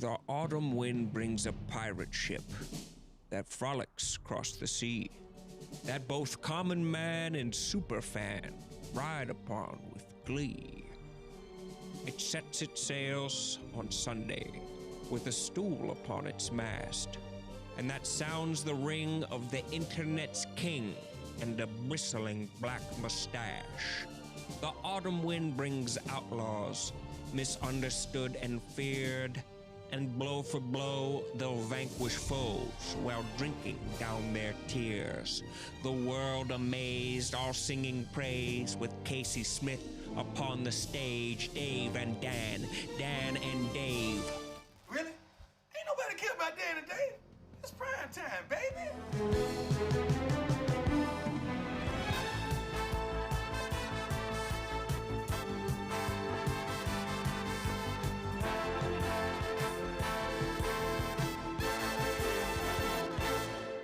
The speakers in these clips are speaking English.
The autumn wind brings a pirate ship that frolics across the sea, that both common man and superfan ride upon with glee. It sets its sails on Sunday with a stool upon its mast, and that sounds the ring of the internet's king and a bristling black mustache. The autumn wind brings outlaws, misunderstood and feared, and blow for blow they'll vanquish foes while drinking down their tears. The world amazed, all singing praise with Casey Smith upon the stage. Dave and Dan, Dan and Dave. Really? Ain't nobody care about Dan and Dave. It's prime time, baby.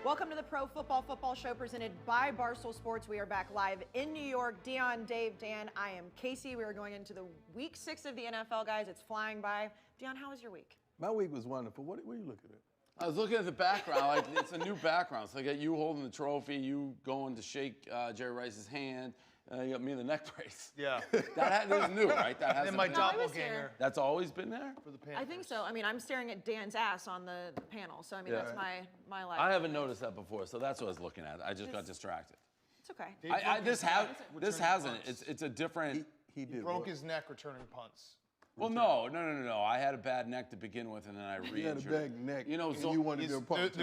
Welcome to the Pro Football Show presented by Barstool Sports. We are back live in New York. Deion, Dave, Dan, I am Casey. We are going into the week 6 of the NFL, guys. It's flying by. Deion, how was your week? My week was wonderful. What are you looking at? I was looking at the background. Like, it's a new background. It's like you holding the trophy, you going to shake Jerry Rice's hand. You got me in the neck brace. Yeah. That is new, right? That hasn't And my been- doppelganger. That's always been there? For the Panthers. I think so. I mean, I'm staring at Dan's ass on the panel, so I mean, that's my life. I haven't noticed that before, so that's what I was looking at. I just got distracted. It's okay. This hasn't. It's a different. He did. Broke his neck returning punts. Well, no. I had a bad neck to begin with, and then I re-injured. You had a bad neck. You know, and you wanted to punch.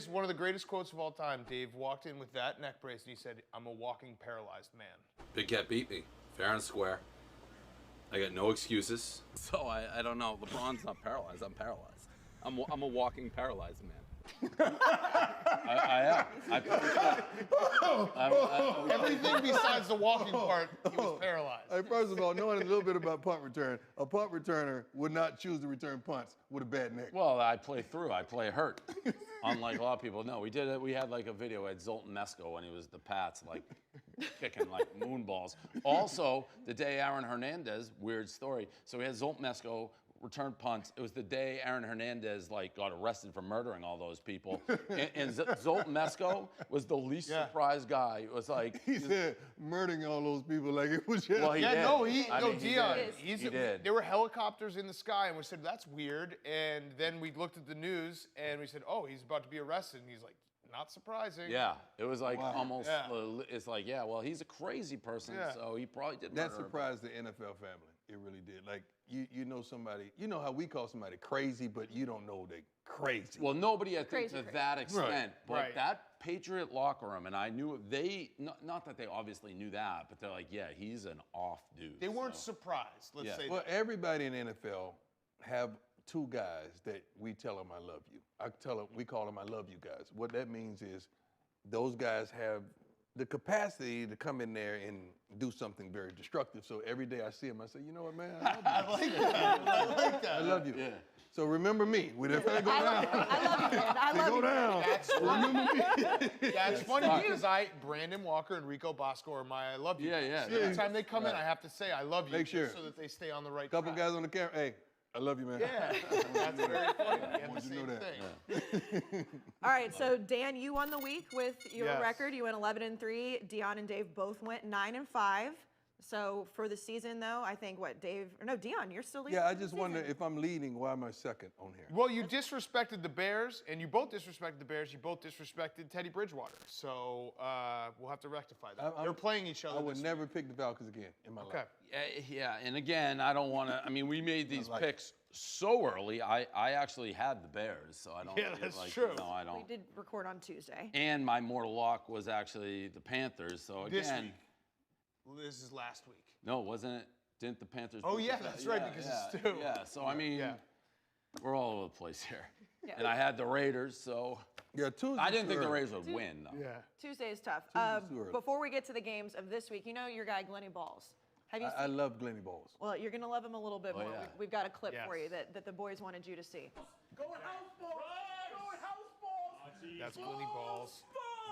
One of the greatest quotes of all time. Dave walked in with that neck brace and he said, "I'm a walking paralyzed man." Big Cat beat me, fair and square. I got no excuses. So I don't know. LeBron's not paralyzed. I'm paralyzed. I'm a walking paralyzed man. I am. Everything besides the walking part, he was paralyzed. Hey, first of all, knowing a little bit about punt return, a punt returner would not choose to return punts with a bad neck. Well, I play through. I play hurt. Unlike a lot of people. No, we did it. We had like a video at Zoltan Mesko when he was the Pats, like kicking like moonballs. Also, the day Aaron Hernandez, weird story. So we had Zoltan Mesko return punts. It was the day Aaron Hernandez like got arrested for murdering all those people. And Zoltan Mesko was the least surprised guy. It was like he said murdering all those people like it was just. Well, he did. Deion. He did. There were helicopters in the sky, and we said that's weird. And then we looked at the news, and we said, "Oh, he's about to be arrested." And he's like, "Not surprising." Yeah, it was like almost. Yeah. It's like, yeah, well, he's a crazy person, so he probably did. That surprised the NFL family. It really did. Like you know somebody. You know how we call somebody crazy, but you don't know they crazy. Well, nobody, I think, to that extent. Right. But that Patriot locker room, and I knew they, not that they obviously knew that, but they're like, yeah, he's an off dude. They weren't surprised. Let's say Well, that. everybody in the NFL have two guys that we tell them I love you. We call them I love you guys. What that means is those guys have the capacity to come in there and do something very destructive. So every day I see them, I say, you know what, man, I love you. I like that. I love you. Yeah. So remember me. If I go down, I love you, man. I love go you. down. Remember me. That's funny because Brandon Walker and Rico Bosco are my I love you. Yeah. So every time they come in, I have to say I love you. Make sure. So that they stay on the right Couple track. guys on the camera. Hey, I love you, man. Yeah, that's very funny. We have want the you to same know that. thing. All right, so Dan, you won the week with your Yes. record. You went 11-3. Deion and Dave both went 9-5. So for the season, though, I think Deion, you're still leading. Yeah, I the just season. wonder if I'm leading, why am I second on here? Well, you disrespected the Bears, and you both disrespected the Bears. You both disrespected Teddy Bridgewater. So we'll have to rectify that. They're playing each other. I would this never week. pick the Falcons again in my Okay. life. Yeah, and again, I don't want to. I mean, we made these picks so early. I actually had the Bears, so I don't. Yeah, feel that's like, true. No, I We don't. did record on Tuesday. And my mortal lock was actually the Panthers. So again, This week. This is last week. no, wasn't it? Didn't the Panthers? Oh, beat yeah, the- that's right, because it's two. Yeah, so I mean, Yeah. we're all over the place here. Yeah. And I had the Raiders, so Yeah, Tuesday. I didn't think the Raiders would win, though. Yeah. Tuesday is tough. Tuesday's too early. Before we get to the games of this week, you know your guy, Glenny Balls. Have you I seen? love Glenny Balls. Well, you're going to love him a little bit more. yeah. We've got a clip Yes. for you that the boys wanted you to see. Going house balls! Going house balls! That's Glenny Balls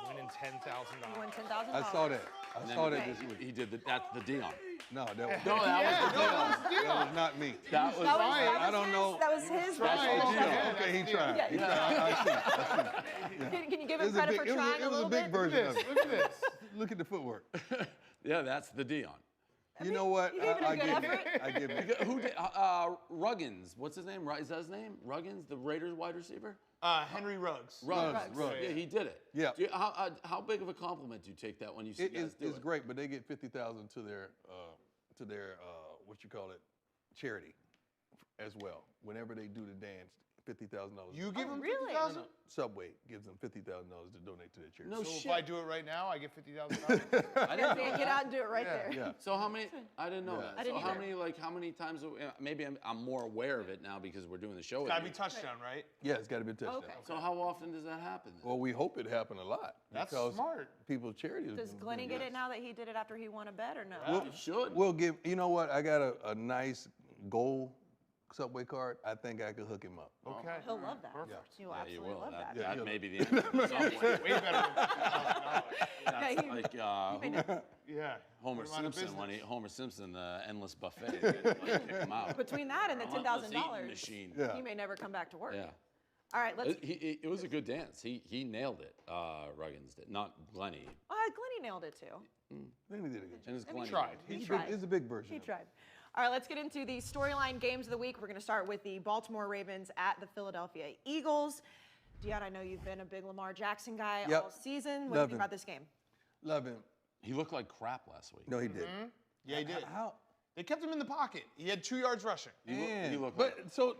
winning $10,000. You won $10,000. I saw that. I And then saw that Okay. this week. He did that's the Deion. No, that was Deion. not me. That was I don't know. That was his. Okay, he tried. I see. Can you give him credit for trying it a was little a big bit? version of it. Look at this. Look at the footwork. Yeah, that's the Deion. You know what? You gave it a good effort. I give it. Who did? Ruggins. What's his name? Is that his name? Ruggins, the Raiders wide receiver. Henry Ruggs. Ruggs. Ruggs. Yeah, he did it. Yeah. How big of a compliment do you take that when you see guys do it? It's great, but they get 50,000 to their what you call it, charity, as well. Whenever they do the dance, $50,000. You give him really? 50,000? Subway gives them $50,000 to donate to their charity. No So shit. if I do it right now, I get $50,000. I didn't know Get that. out and do it right there. Yeah. So how many? I didn't know that. I didn't so either. how many times? Maybe I'm more aware of it now because we're doing the show. Gotta with be you. touchdown, right? Yeah, it's got to be a touchdown. Okay. So how often does that happen? Then? Well, we hope it happen a lot. That's because smart. People's charity is Does Glenny get it now that he did it after he won a bet or no? You should. We'll give. You know what? I got a nice gold Subway card. I think I could hook him up. Okay. He'll love that. Perfect. He will Yeah, you absolutely will. love that. That Yeah. may be the answer. Subway. Way better than $50,000. That's he- like Yeah. Homer Put him out of Simpson business. Homer Simpson, the endless buffet. Like, kick him out. Between that and the Relentless eating $10,000, machine. Yeah. he may never come back to work. Yeah. All right, let's. It was a good dance. He nailed it. Ruggins did, not Glenny. Glenny nailed it too. Then he did a good job. And it's Glenny. tried. He It's a tried. big- It's a big version. He of it. tried. All right, let's get into the storyline games of the week. We're going to start with the Baltimore Ravens at the Philadelphia Eagles. Deion, I know you've been a big Lamar Jackson guy Yep. all season. What do you Love think him. about this game? Love him. He looked like crap last week. No, he did. Yeah, he did. How? They kept him in the pocket. He had 2 yards rushing. He looked but like. so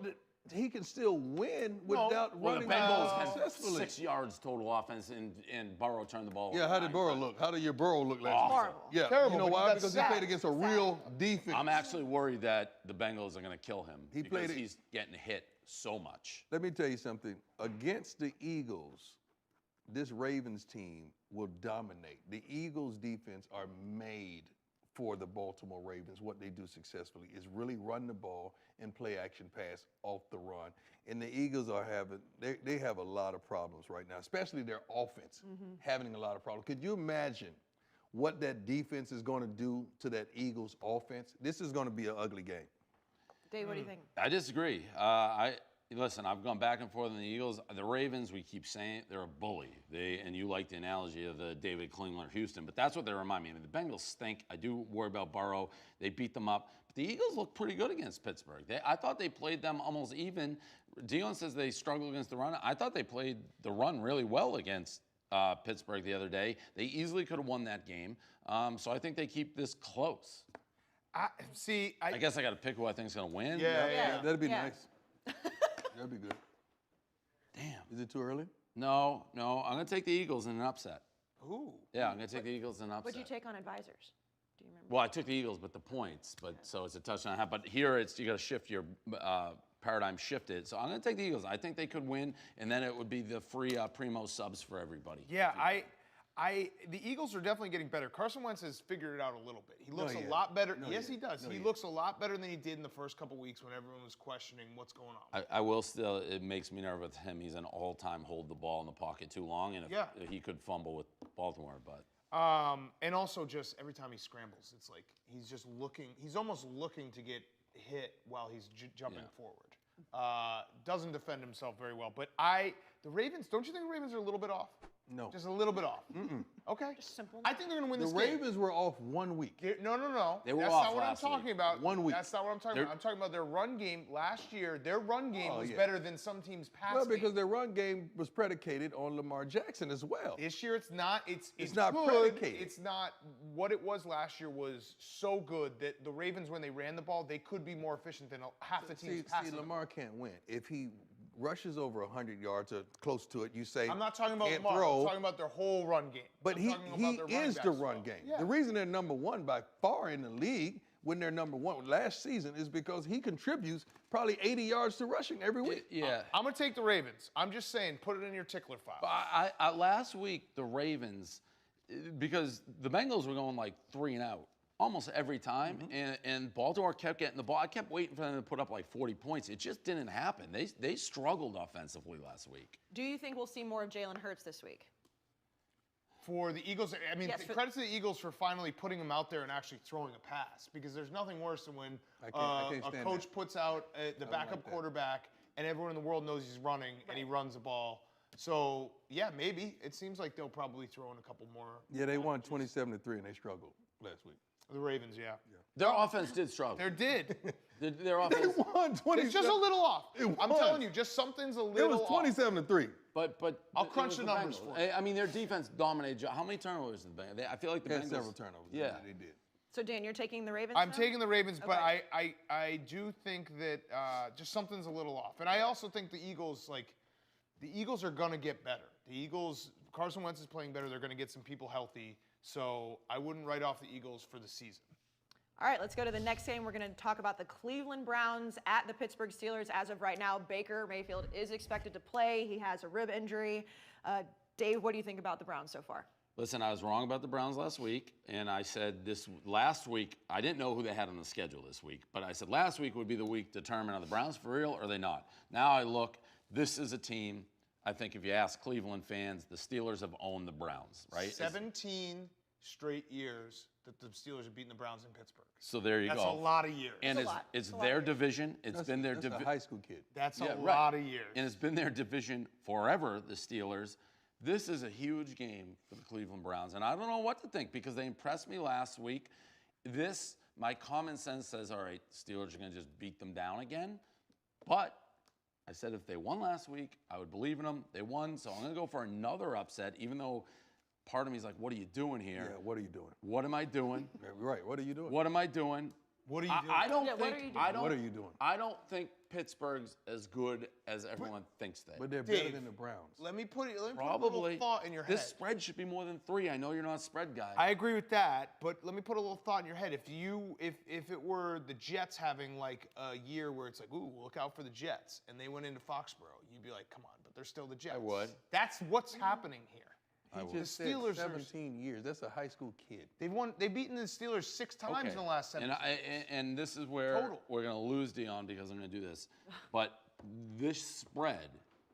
he can still win without Well, the running Bengals had successfully. 6 yards total offense, and Burrow turned the ball over Yeah, how did 9 Burrow times. look? How did your Burrow look last Awful. week? Horrible. Yeah, Terrible, you know but he why? got Because he sacked. played against a real defense. I'm actually worried that the Bengals are going to kill him He because played it- he's getting hit so much. Let me tell you something. Against the Eagles, this Ravens team will dominate. The Eagles' defense are made for the Baltimore Ravens. What they do successfully is really run the ball and play action pass off the run. And the Eagles are they have a lot of problems right now, especially their offense having a lot of problems. Could you imagine what that defense is going to do to that Eagles offense? This is going to be an ugly game. Dave, what do you think? I disagree. Listen, I've gone back and forth on the Eagles. The Ravens, we keep saying they're a bully. And you like the analogy of the David Klingler Houston, but that's what they remind me. I mean, the Bengals stink. I do worry about Burrow. They beat them up. But the Eagles look pretty good against Pittsburgh. I thought they played them almost even. Deion says they struggle against the run. I thought they played the run really well against Pittsburgh the other day. They easily could have won that game. So I think they keep this close. I guess I got to pick who I think is going to win. Yeah. That'd be Yeah. nice. That'd be good. Damn. Is it too early? No. I'm going to take the Eagles in an upset. Ooh. Yeah, I'm going to take the Eagles in an upset. What'd you take on advisors? Do you remember? Well, I took the Eagles, but the points. So it's a touchdown. But here you got to shift your paradigm shifted. So I'm going to take the Eagles. I think they could win, and then it would be the free primo subs for everybody. Yeah, the Eagles are definitely getting better. Carson Wentz has figured it out a little bit. He looks he a lot better. No, Yes, he he does. No, he he looks a lot better than he did in the first couple weeks when everyone was questioning what's going on. I will still, it makes me nervous with him. He's an all-time hold the ball in the pocket too long, and if he could fumble with Baltimore, but. And also just every time he scrambles, it's like he's just looking. He's almost looking to get hit while he's jumping forward. Doesn't defend himself very well. But the Ravens, don't you think the Ravens are a little bit off? No. Just a little bit off. Okay. Just simple. I think they're going to win The this game. Ravens were off 1 week. No. They were That's off not what I'm last week. talking about. 1 week. That's not what I'm talking about. I'm talking about their run game last year. Their run game Oh, was yeah. better than some teams' pass Well, game. because their run game was predicated on Lamar Jackson as well. This year it's not. It's not good. predicated. It's not what it was last year. Was so good that the Ravens, when they ran the ball, they could be more efficient than half the teams passing. See, Lamar can't win. If he rushes over 100 yards or close to it, you say I'm not talking about can't Lamar. throw. I'm talking about their whole run game. But I'm he talking about their running is the backs run well. game. Yeah. The reason they're number one by far in the league when they're number one last season is because he contributes probably 80 yards to rushing every week. Yeah. I'm gonna take the Ravens. I'm just saying, put it in your tickler file. I last week, the Ravens, because the Bengals were going like 3 and out almost every time, and Baltimore kept getting the ball. I kept waiting for them to put up like 40 points. It just didn't happen. They struggled offensively last week. Do you think we'll see more of Jalen Hurts this week? for the Eagles. I mean, Yes, credit to the Eagles for finally putting him out there and actually throwing a pass, because there's nothing worse than when I can't a stand coach that. puts out the backup like that. quarterback and everyone in the world knows he's running and he runs the ball. So, yeah, maybe. It seems like they'll probably throw in a couple more. Yeah, they won 27-3 and they struggled last week. The Ravens, yeah. Their offense did struggle. They did. Their offense. won 27. It's just a little off. I'm was. telling you, just something's a It little was off. 27-3. But I'll it crunch was the the numbers Bengals. for you. I mean, their defense dominated. How many turnovers did the Bengals? I feel like the They had Bengals. several turnovers. Yeah. They did. So Dan, you're taking the Ravens? I'm now? taking the Ravens, but Okay. I do think that just something's a little off. And I also think the Eagles are going to get better. The Eagles, Carson Wentz is playing better. They're going to get some people healthy. So I wouldn't write off the Eagles for the season. All right, let's go to the next game. We're going to talk about the Cleveland Browns at the Pittsburgh Steelers. As of right now, Baker Mayfield is expected to play. He has a rib injury. Dave, what do you think about the Browns so far? Listen, I was wrong about the Browns last week, and I said this last week. I didn't know who they had on the schedule this week, but I said last week would be the week to determine are the Browns for real or are they not. Now I look, this is a team. I think if you ask Cleveland fans, the Steelers have owned the Browns, right? 17 straight years that the Steelers have beaten the Browns in Pittsburgh. So there you That's go. a lot of years. And That's a lot. it's That's a lot their of years. division. It's been their That's a division. high school kid. That's a right. lot of years. And it's been their division forever, the Steelers. This is a huge game for the Cleveland Browns. And I don't know what to think because they impressed me last week. My common sense says, all right, Steelers are going to just beat them down again. But I said if they won last week, I would believe in them. They won, so I'm going to go for another upset, even though part of me is like, what are you doing here? Yeah, what are you doing? What am I doing? Yeah, right, what are you doing? What am I doing? What are you doing? I don't Yeah, what think are you doing? I don't What are you doing? I don't think Pittsburgh's as good as everyone thinks they. But they're better Dave, than the Browns. Let me put a little Probably. thought in your head. This spread should be more than 3. I know you're not a spread guy. I agree with that, but let me put a little thought in your head. If it were the Jets having like a year where it's like, ooh, look out for the Jets, and they went into Foxborough, you'd be like, come on, but they're still the Jets. I would. That's what's happening here. He just said Steelers are- 17 years. That's a high school kid. They've beaten the Steelers 6 times in the last 7 and and this is where Total. we're going to lose Deion because I'm going to do this. But this spread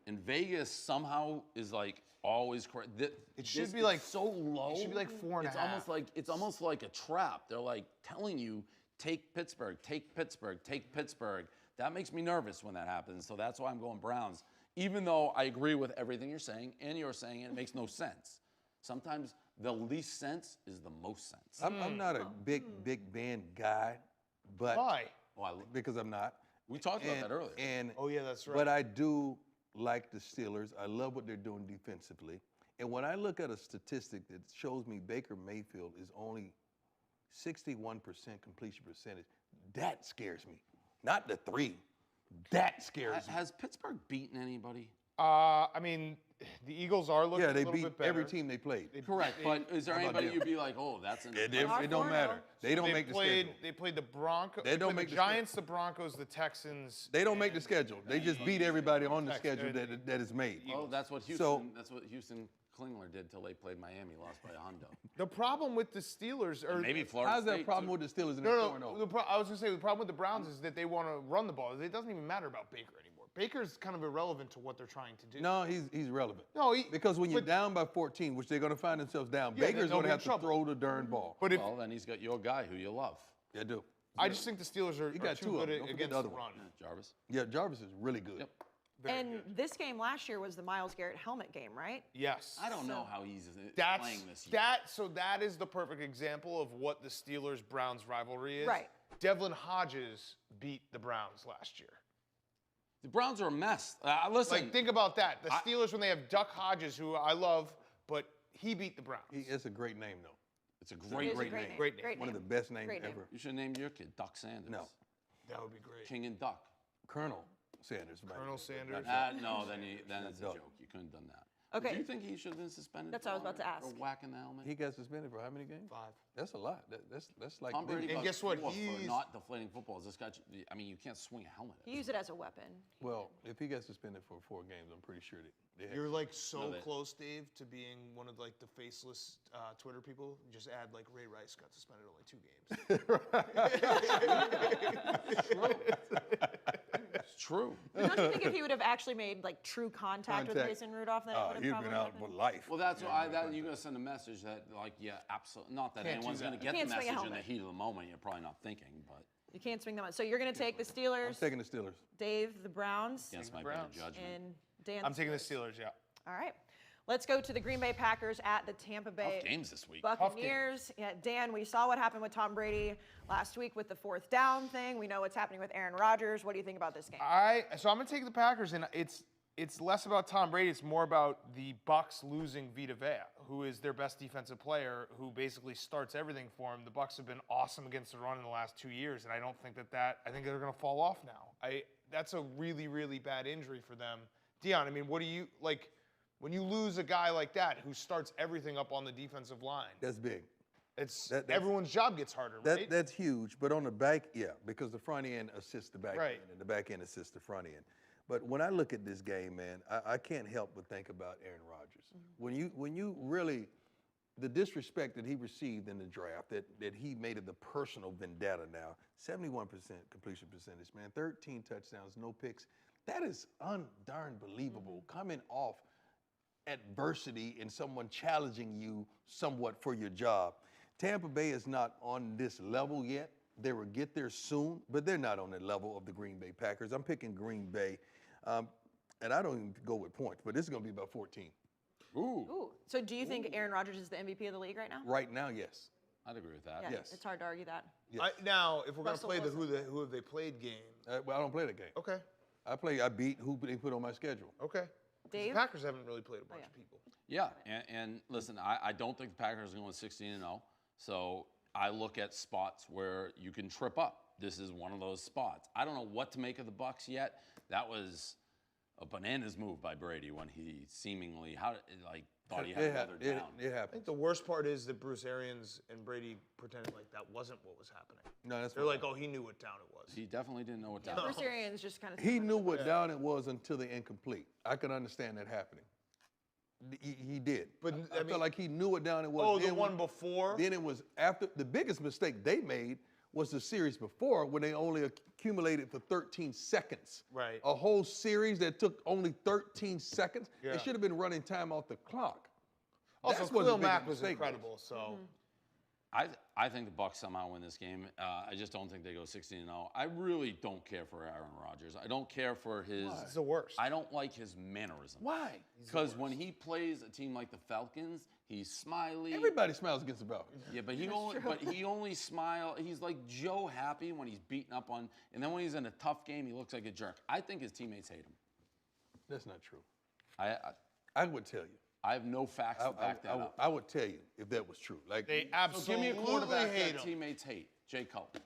in Vegas somehow is like always correct. It should This be is like- so low. it should be like 4.5. It's almost like a trap. They're like telling you take Pittsburgh, take Pittsburgh, take Pittsburgh. That makes me nervous when that happens. So that's why I'm going Browns. Even though I agree with everything you're saying, and you're saying it makes no sense. Sometimes the least sense is the most sense. I'm not a big Ben guy, but Why? because I'm not. We talked about that earlier. And Oh, yeah, that's right. But I do like the Steelers. I love what they're doing defensively. And when I look at a statistic that shows me Baker Mayfield is only 61% completion percentage, that scares me. Not the 3. That scares me. Has Pittsburgh beaten anybody? I mean, the Eagles are looking Yeah, a they little beat bit better. every team they played. Correct, but is there How about anybody them? you'd be like, oh, that's an It Our don't 4-0. matter. They don't make the schedule. They played the Broncos. They don't played make the the schedule. Giants, the Broncos, the Texans. They don't make the schedule. They just beat everybody on the Texans. schedule that is made. Oh, that's what Houston Klingler did till they played Miami, lost by a hundo. The problem with the Steelers, or Maybe Florida How's that State, problem too. with the Steelers in no, the 4-0? I was gonna say the problem with the Browns is that they want to run the ball. It doesn't even matter about Baker anymore. Baker's kind of irrelevant to what they're trying to do. No, he's relevant. No, because when you're but- down by 14, which they're going to find themselves down, Yeah, Baker's they'll going to be in have to trouble. throw the darn ball. But if Well, then he's got your guy who you love. They do. I just think the Steelers are, got too two of good them. Don't forget against the the other one. run. Jarvis. Yeah, Jarvis is really good. Yep. Very And good. this game last year was the Myles Garrett helmet game, right? Yes. I don't know how he's That's playing this year. that is the perfect example of what the Steelers-Browns rivalry is. Right. Devlin Hodges beat the Browns last year. The Browns are a mess. Listen, Like, think about that. The Steelers, when they have Duck Hodges, who I love, but he beat the Browns. It's a great name, though. it's a It great, is a great great name. name. Great name. Great One of name. the best names Great name. ever. You should name your kid Duck Sanders. No. That would be great. King and Duck. Colonel Sanders. by the Colonel way. Sanders. No, then it's a Duck. joke. You couldn't have done that. Okay. Do you think he should have been suspended? That's what I was about to ask. For whacking the helmet? He got suspended for how many games? 5. That's a lot. That's like Tom Brady And got guess what? more for He's- not deflating footballs. This guy, I mean, you can't swing a helmet. He used it as a weapon. Well, if he got suspended for 4 games, I'm pretty sure that You're like so No, they- close, Dave, to being one of like the faceless Twitter people. Just add like Ray Rice got suspended only 2 games. It's true. Don't you think if he would have actually made like true contact with Mason Rudolph, then it would have he'd probably been out happened? for life. Well, that's why you're gonna send a message that, like, yeah, absolutely. Not that Can't do anyone's that. gonna You get the can't swing a message in the helmet. heat of the moment. You're probably not thinking, but You can't swing them on. So you're going to take the Steelers, I'm taking the Steelers. Dave, the Browns, against my Browns. better judgment. and Dan. I'm taking the Steelers, yeah. All right. Let's go to the Green Bay Packers at the Tampa Bay Tough games this week. Buccaneers. Yeah, Dan, we saw what happened with Tom Brady last week with the 4th down thing. We know what's happening with Aaron Rodgers. What do you think about this game? So I'm gonna take the Packers, and it's less about Tom Brady. It's more about the Bucs losing Vita Vea, who is their best defensive player, who basically starts everything for them. The Bucs have been awesome against the run in the last 2 years, and I don't think I think they're gonna fall off now. That's a really, really bad injury for them. Deion, I mean, what do you like? When you lose a guy like that who starts everything up on the defensive line, That's big. everyone's job gets harder, right? That's huge. But on the back, yeah, because the front end assists the back Right. end, and the back end assists the front end. But when I look at this game, man, I can't help but think about Aaron Rodgers. When you really, the disrespect that he received in the draft, that he made it the personal vendetta now, 71% completion percentage, man, 13 touchdowns, no picks. That is darn believable. Coming off adversity and someone challenging you somewhat for your job. Tampa Bay is not on this level yet. They will get there soon, but they're not on the level of the Green Bay Packers. I'm picking Green Bay, and I don't even go with points, but this is going to be about 14. Ooh. So do you think Aaron Rodgers is the MVP of the league right now? Right now, yes. I'd agree with that. Yeah, Yes. it's hard to argue that. Yes. Now, if we're gonna Russell play the Wilson. who have they played game, Well, I don't play the game. okay, I beat who they put on my schedule. okay. Dave? The Packers haven't really played a bunch yeah. of people. Yeah, and listen, I don't think the Packers are going 16-0. So I look at spots where you can trip up. This is one of those spots. I don't know what to make of the Bucs yet. That was a bananas move by Brady when he seemingly thought he had another down. It I happened. think the worst part is that Bruce Arians and Brady pretended like that wasn't what was happening. No, that's They're what like, oh, he knew what down it was. He definitely didn't know what down. Bruce Arians just kind of. He knew what down it was until the incomplete. I can understand that happening. He did. But, I I mean- felt like he knew what down it was. Oh, the Then one before? Then it was after. The biggest mistake they made was the series before when they only accumulated for 13 seconds. Right. A whole series that took only 13 seconds. Yeah. They should have been running time off the clock. Also, That's what the Khalil biggest Mack was mistake incredible, so. I think the Bucs somehow win this game. I just don't think they go 16-0. I really don't care for Aaron Rodgers. I don't care for his. It's the worst. I don't like his mannerisms. Why? Because when he plays a team like the Falcons, he's smiley. Everybody smiles against the Falcons. Yeah, but he only smile. He's like Joe Happy when he's beaten up on, and then when he's in a tough game, he looks like a jerk. I think his teammates hate him. That's not true. I I would tell you. I have no facts to back that up. I would tell you if that was true. Like They So give me absolutely a quarterback hate that him. teammates hate. Jay Cutler.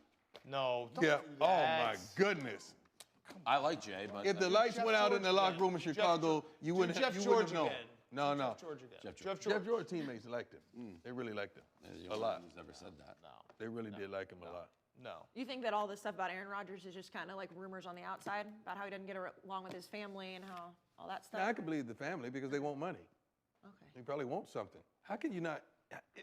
No, don't yeah. do Oh that. my goodness. I like Jay, but If the lights Jeff went out in the George locker again. room in Chicago, you do wouldn't Jeff you George wouldn't have known. again. No. Jeff George again. Jeff Jeff George teammates liked him. They really liked him. the A only lot. one who's never said that. They really did like him a lot. No. You think that all this stuff about Aaron Rodgers is just kind of like rumors on the outside about how he doesn't get along with his family and how all that stuff? Now, I can believe the family because they want money. Okay. They probably want something. How can you not?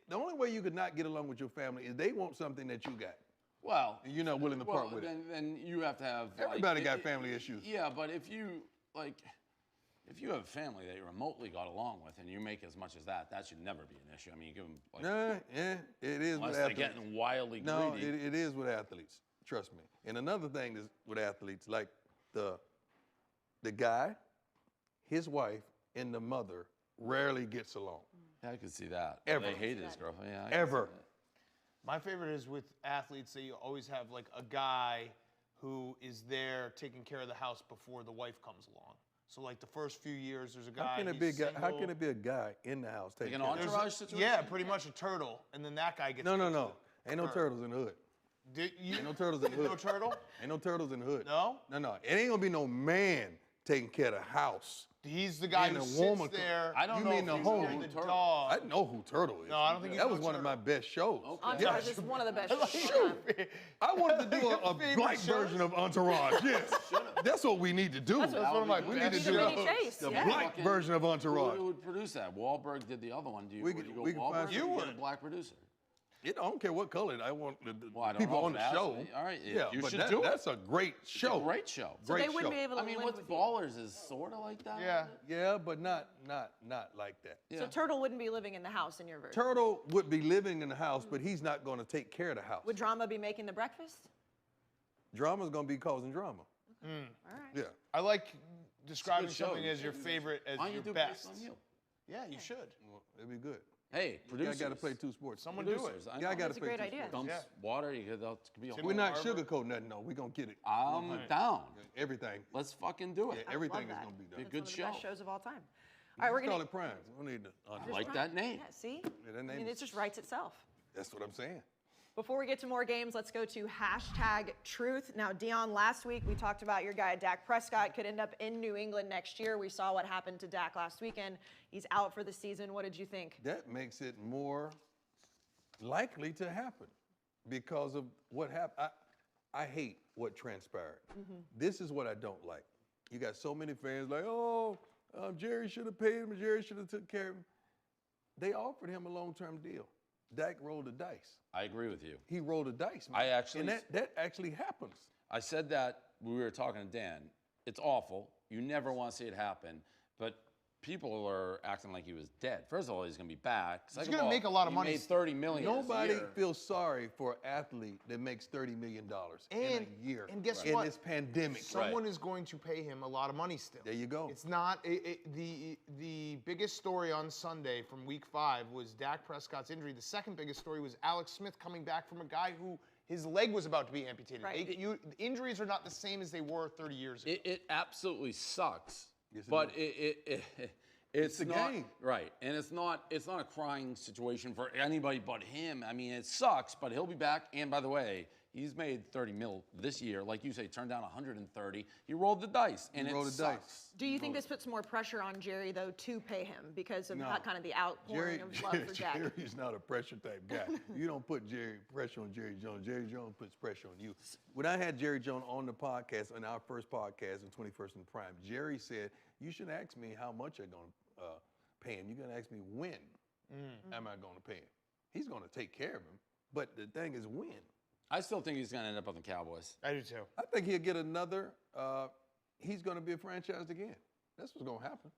The only way you could not get along with your family is they want something that you got. Well, And you're not willing to part with it. then you have to have. Everybody got family issues. Yeah, but if you have a family that you remotely got along with and you make as much as that should never be an issue. I mean, you give them Yeah, it is unless with they're athletes. getting wildly No, greedy. it is with athletes. Trust me. And another thing is with athletes, like the guy, his wife, and the mother rarely gets along. Yeah, I could see that. Ever. They hate his girlfriend. Yeah, I could Ever. see that. My favorite is with athletes that you always have like a guy who is there taking care of the house before the wife comes along. So like the first few years, there's a guy. How can it be a guy? How can it be a guy in the house taking Like an care of entourage situation? Yeah, pretty much a turtle, and then that guy gets. No. kicked to Ain't no curb. turtles in the hood. Ain't no turtles in the hood. No turtle? Ain't no turtles in the hood. No? No. It ain't gonna be no man taking care of the house He's the guy And who a sits warmer- there. I don't You know mean if the he's home? gonna the Turtle. dog. I know who Turtle is. No, I don't think he's that no was one of my Turtle. best shows. Entourage is one of the best shows. of all Shoot. time. I wanted to do a Favorite black shows? version of Entourage. Yes. That's what we need to do. That's That's one of my We need best to do Vinny shows. Chase, the yeah. black version of Entourage. Who would produce that? Wahlberg did the other one. Do you, We would could- you go we could find Wahlberg? some- Or You you get a would. black producer. I don't care what color. I want the Well, I don't people know on if the it show. has to be. All right, Yeah, you but should do it. That's a great show. It's a great show. So Great they wouldn't show. be able to I mean, win what's with you. Ballers is sort of like that. Yeah. Yeah, but not like that. Yeah. So Turtle wouldn't be living in the house in your version. Turtle would be living in the house, but he's not going to take care of the house. Would Drama be making the breakfast? Drama's going to be causing drama. All right. Yeah. I like describing show. something as your favorite, as Why don't your you do best. based on you? Yeah, you should. Well, it'd be good. Hey, I producers. got to play two sports. Someone do it. Producers. I Yeah, I know. got to That's a play great two idea. sports. Dumps Yeah. water. You could, that could be a Tim, whole. We're not Harvard. sugarcoating nothing, no. We're going to get it. I'm down. Everything. Let's fucking do it. I Everything love is that. gonna be done. That's Good one of the best show. shows of all time. All right, we're Let's call gonna it Primes. We don't need to. I like that name. Yeah, see? Yeah, that I name mean, is- it just writes itself. That's what I'm saying. Before we get to more games, let's go to #truth. Now, Deion, last week we talked about your guy, Dak Prescott, could end up in New England next year. We saw what happened to Dak last weekend. He's out for the season. What did you think? That makes it more likely to happen because of what happened. I hate what transpired. This is what I don't like. You got so many fans like, oh, Jerry should have paid him. Jerry should have took care of him. They offered him a long-term deal. Dak rolled the dice. I agree with you. He rolled the dice, man. I actually- And that actually happens. I said that we were talking to Dan. It's awful. You never want to see it happen. But people are acting like he was dead. First of all, he's going to be back. Second gonna of all, make a lot of he money made still. $30 million. Nobody a year. feels sorry for an athlete that makes $30 million in a year. And guess in what? this pandemic. Someone is going to pay him a lot of money still. There you go. It's not the biggest story on Sunday from Week 5 was Dak Prescott's injury. The second biggest story was Alex Smith coming back from a guy who his leg was about to be amputated. Right. Injuries are not the same as they were 30 years ago. It absolutely sucks. Yes, it but does. it's a not game. right, and it's not a crying situation for anybody but him. I mean, it sucks, but he'll be back. And by the way, he's made 30 mil this year, like you say, turned down 130. He rolled the dice, and rolled it the dice. sucks. Do you think this puts more pressure on Jerry, though, to pay him because of No. kind of the outpouring of love for Dak? Jerry's not a pressure type guy. You don't put pressure on Jerry Jones. Jerry Jones puts pressure on you. When I had Jerry Jones on the podcast, on our first podcast in 21st and Prime, Jerry said, you shouldn't ask me how much I'm going to pay him. You're going to ask me when am I going to pay him. He's going to take care of him, but the thing is when. I still think he's going to end up on the Cowboys. I do too. I think he'll get another, he's going to be franchised again. That's what's going to happen.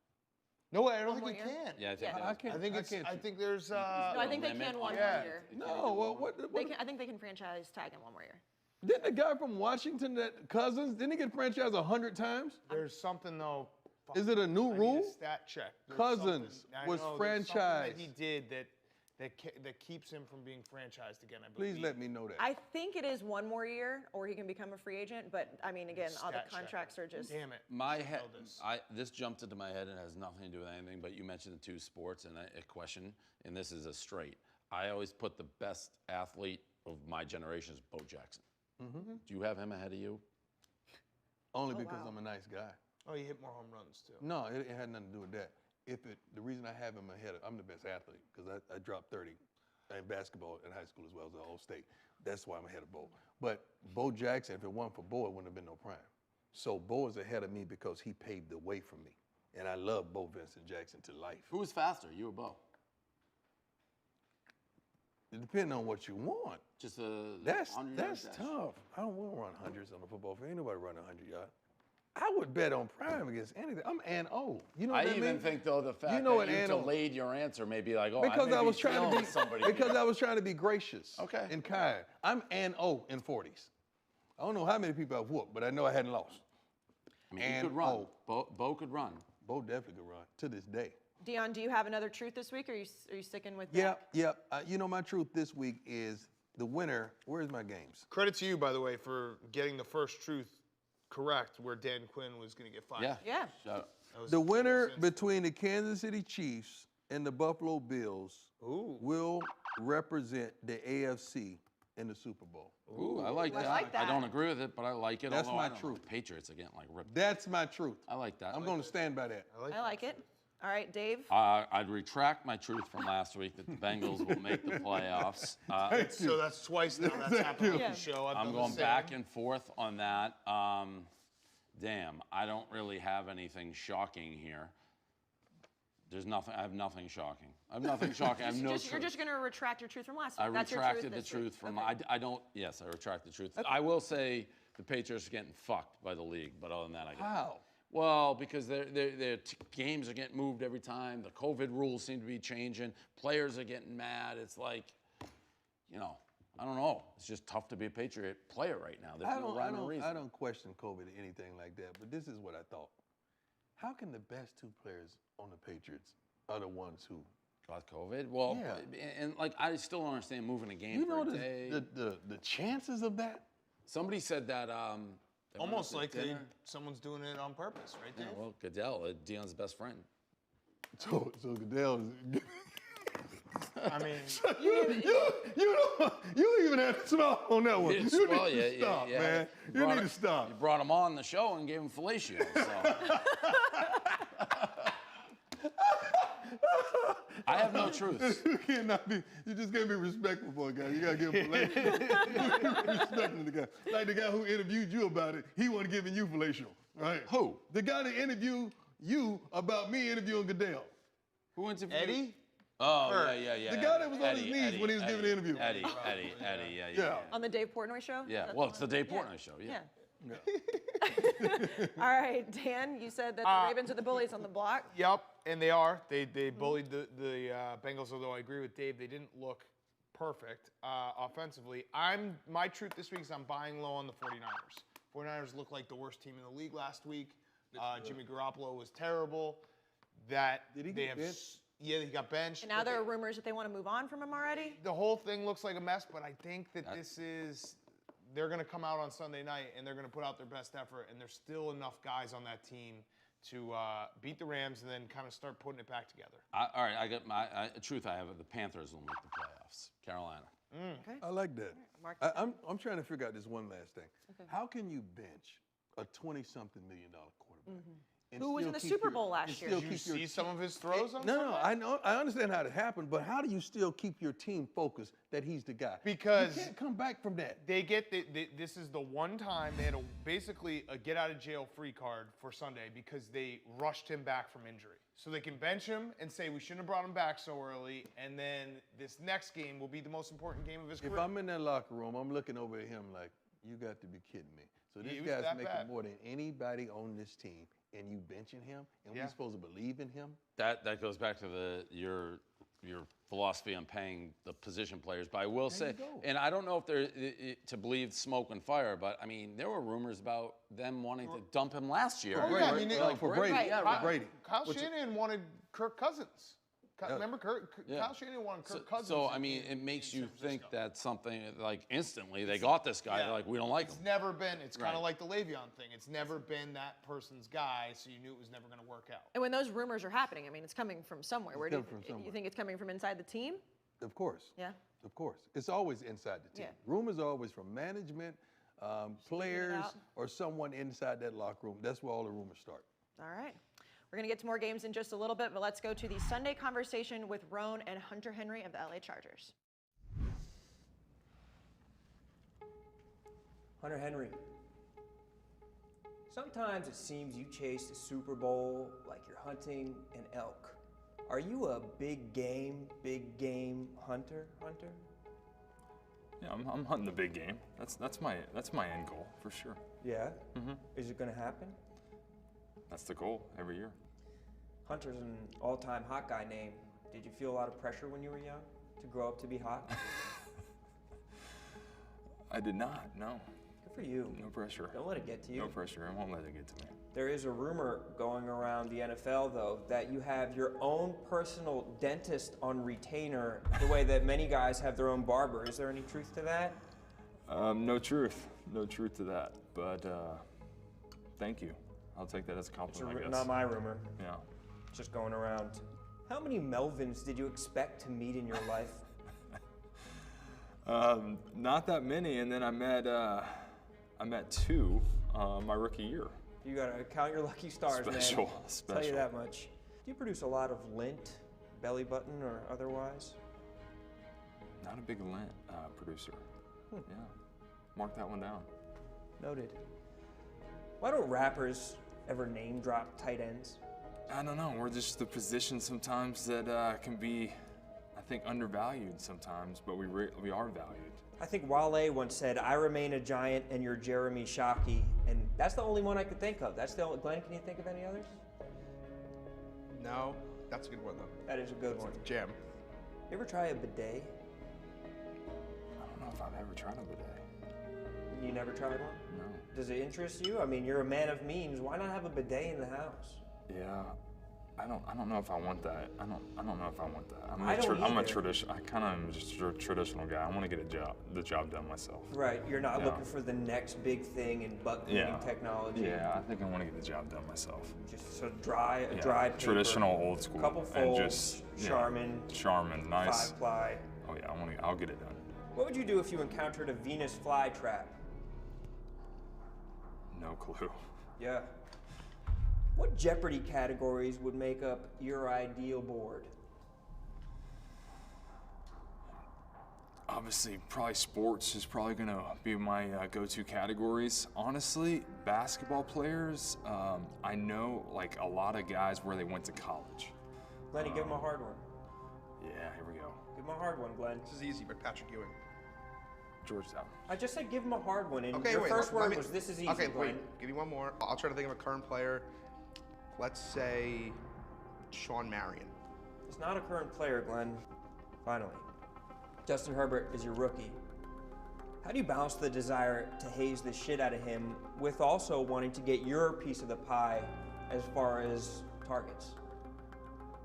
No, I don't One think more he year? can. Yeah, I think. I can't. I think it's. can't I see- think there's. No, I think they limit can on one it. more Yeah. year. No, well, what I think they can franchise tag him one more year. didn't the guy from Washington, that Cousins, didn't he get franchised 100 times? There's something though. Is it a new I need rule? a stat check. There's Cousins something. I was know, there's something franchised. that he did that keeps him from being franchised again. I Please believe. let me know that. I think it is one more year, or he can become a free agent. But I mean, again, all the Stat check. contracts are just. Damn it. My Should head, know this. this jumped into my head and has nothing to do with anything. But you mentioned the two sports and a question, and this is a straight. I always put the best athlete of my generation is Bo Jackson. Do you have him ahead of you? Only because wow. I'm a nice guy. Oh, you hit more home runs too. No, it had nothing to do with that. The reason I have him ahead, I'm the best athlete because I dropped 30 in basketball in high school as well as the whole state. That's why I'm ahead of Bo. But Bo Jackson, if it weren't for Bo, it wouldn't have been no prime. So Bo is ahead of me because he paved the way for me. And I love Bo Vincent Jackson to life. Who was faster, you or Bo? It depends on what you want. Just a That's 100 that's yard dash. tough. I don't want to run hundreds on a football field. Ain't nobody running 100 yards. I would bet on prime against anything. I'm an O. You know what I I mean? even think though the fact You know that what you Anno- delayed your answer may be like, oh, because may I be was trying to feeling be somebody. because I was trying to be gracious. Okay. And kind. I'm an O in 40s. I don't know how many people I've whooped, but I know I hadn't lost. I mean, you and could run. O. Bo could run. Bo definitely could run to this day. Deion, do you have another truth this week, or are you sticking with Yeah, Dak? yeah. You know, my truth this week is the winner. Where's my games? Credit to you, by the way, for getting the first truth correct, where Dan Quinn was going to get fired. Yeah. Yeah. Shout out. That was The winner since- between the Kansas City Chiefs and the Buffalo Bills Ooh. will represent the AFC in the Super Bowl. Ooh, I like that. I like that. I don't agree with it, but I like it. That's although my I don't know, truth. the Patriots are getting like ripped. That's my truth. I like that. I'm going to stand by that. I like it. All right, Dave. I'd retract my truth from last week that the Bengals will make the playoffs. So that's twice now that's happened on the show. I'm going back and forth on that. Damn, I don't really have anything shocking here. There's nothing. I have nothing shocking. I have nothing shocking. I have no truth. You're just going to retract your truth from last week. I That's retracted your the truth from. Okay. I don't. Yes, I retract the truth. I will say the Patriots are getting fucked by the league, but other than that, I get. How? Well, because their games are getting moved every time. The COVID rules seem to be changing. Players are getting mad. It's like, you know, I don't know. It's just tough to be a Patriot player right now. There's no rhyme or reason. I don't question COVID or anything like that, but this is what I thought. How can the best two players on the Patriots are the ones who got COVID? Well, yeah. and like I still don't understand moving a game you for know a day. the chances of that? Somebody said that. They went Almost out to like dinner. someone's doing it on purpose, right Yeah, there. well, Goodell, Deion's best friend. So Goodell is. I mean, you even had to smile on that one. You need Well, to stop, man. You need to stop. You brought him on the show and gave him fellatio. So. I have no truth. You cannot be. You just can't be respectful for a guy. You gotta give him fellatio. Respecting the guy. Like the guy who interviewed you about it, he wasn't giving you fellatio, right? Who? The guy that interviewed you about me interviewing Goodell. Who interviewed? Eddie? Oh, Kurt. yeah. The guy that was on his knees when he was giving the interview. Eddie, yeah. On the Dave Portnoy show? Yeah, That's well, the it's the one? Dave Portnoy show, yeah. All right, Dan, you said that the Ravens are the bullies on the block. Yep, and they are. They bullied the Bengals, although I agree with Dave, they didn't look perfect offensively. My truth this week is I'm buying low on the 49ers. 49ers looked like the worst team in the league last week. Jimmy Garoppolo was terrible. Did he get benched? Yeah, he got benched. And now there are rumors that they want to move on from him already. The whole thing looks like a mess, but I think that they're going to come out on Sunday night and they're going to put out their best effort, and there's still enough guys on that team to beat the Rams and then kind of start putting it back together. All right, I got my truth. I have it. The Panthers will make the playoffs. Carolina. Okay. I like that. Mark. I'm trying to figure out this one last thing. Okay. How can you bench a $20-something million quarterback? Who was in the Super Bowl last year? Did you see some of his throws on No, I know. I understand how it happened, but how do you still keep your team focused that he's the guy? Because you can't come back from that. This is the one time they had basically a get out of jail free card for Sunday because they rushed him back from injury. So they can bench him and say we shouldn't have brought him back so early, and then this next game will be the most important game of his career. If I'm in that locker room, I'm looking over at him like, you got to be kidding me. So this guy's making more than anybody on this team, and you benching him, and we're supposed to believe in him? That goes back to your philosophy on paying the position players. But I will say, and I don't know if they're to believe smoke and fire, but I mean there were rumors about them wanting to dump him last year. Oh, yeah, I mean, for Brady. Right. Yeah, Brady. Kyle Shanahan wanted Kirk Cousins. Remember Kyle Shanahan wanted Kirk Cousins. So I mean, it makes you think that something like instantly they got this guy. They're like, we don't like him. It's never been. It's kind of like the Le'Veon thing. It's never been that person's guy, so you knew it was never going to work out. And when those rumors are happening, I mean, it's coming from somewhere. Where do coming from somewhere. you think it's coming from inside the team? Of course. Yeah. Of course. It's always inside the team. Yeah. Rumors are always from management, players, or someone inside that locker room. That's where all the rumors start. All right. We're going to get to more games in just a little bit, but let's go to the Sunday conversation with Rhone and Hunter Henry of the LA Chargers. Hunter Henry, sometimes it seems you chase the Super Bowl like you're hunting an elk. Are you a big game hunter? Yeah, I'm hunting the big game. That's my end goal for sure. Yeah? Is it going to happen? That's the goal every year. Hunter's an all-time hot guy name. Did you feel a lot of pressure when you were young to grow up to be hot? I did not, no. Good for you. No pressure. Don't let it get to you. No pressure, I won't let it get to me. There is a rumor going around the NFL, though, that you have your own personal dentist on retainer, the way that many guys have their own barber. Is there any truth to that? No truth to that, but thank you. I'll take that as a compliment, I guess. Not my rumor. Yeah. Just going around. How many Melvins did you expect to meet in your life? Not that many, and then I met 2 my rookie year. You gotta count your lucky stars, man. Special. I'll tell you that much. Do you produce a lot of lint, belly button, or otherwise? Not a big lint producer. Yeah, mark that one down. Noted. Why don't rappers ever name drop tight ends? I don't know. We're just the position sometimes that can be, I think, undervalued sometimes, but we are valued. I think Wale once said, "I remain a giant and you're Jeremy Shockey," and that's the only one I could think of. That's the only. Glenn, can you think of any others? No, that's a good one though. That is a good one. Jam. You ever try a bidet? I don't know if I've ever tried a bidet. You never tried one? No. Does it interest you? I mean, you're a man of means. Why not have a bidet in the house? Yeah, I don't know if I want that. I don't know if I want that. I'm a tradition. I kind of am just a traditional guy. I want to get the job done myself. Right. You're not looking for the next big thing in butt cleaning technology. Yeah, I think I want to get the job done myself. Just so dry paper, traditional, old school. Couple folds, and just Charmin, nice. 5-ply. Oh yeah, I'll get it done. What would you do if you encountered a Venus flytrap? No clue. Yeah. What Jeopardy categories would make up your ideal board? Obviously, probably sports is probably going to be my go-to categories. Honestly, basketball players, I know like a lot of guys where they went to college. Lenny, give him a hard one. Yeah, here we go. Give him a hard one, Glenn. This is easy, but Patrick Ewing. Georgetown. I just said give him a hard one, and Okay, your wait, first let word me- was "this is easy." Okay, Glenn. wait. Give me one more. I'll try to think of a current player. Let's say Sean Marion. It's not a current player, Glenn. Finally, Justin Herbert is your rookie. How do you balance the desire to haze the shit out of him with also wanting to get your piece of the pie as far as targets?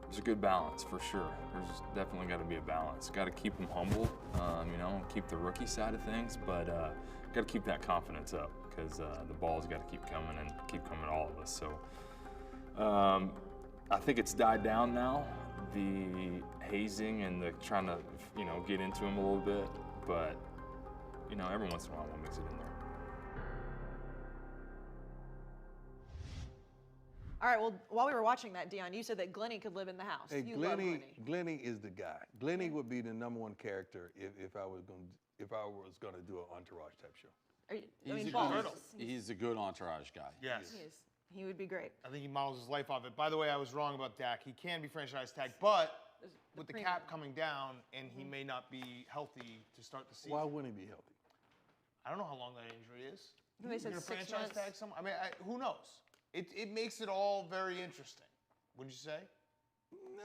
There's a good balance for sure. There's definitely got to be a balance. Got to keep him humble, keep the rookie side of things, but got to keep that confidence up because the ball's got to keep coming and keep coming to all of us. So I think it's died down now, the hazing and the trying to get into him a little bit, but every once in a while we'll mix it in there. All right, well, while we were watching that, Deion, you said that Glenny could live in the house. Hey, You love Glenny. Glenny is the guy. Glenny would be the #1 character if I was going to do an entourage type show. He's a good entourage guy. Yes. He is. He would be great. I think he models his life off it. By the way, I was wrong about Dak. He can be franchise tagged, but with the cap coming down and he may not be healthy to start the season. Why wouldn't he be healthy? I don't know how long that injury is. I think they said You're 6 franchise months. tag someone? I mean, who knows? It makes it all very interesting. Wouldn't you say?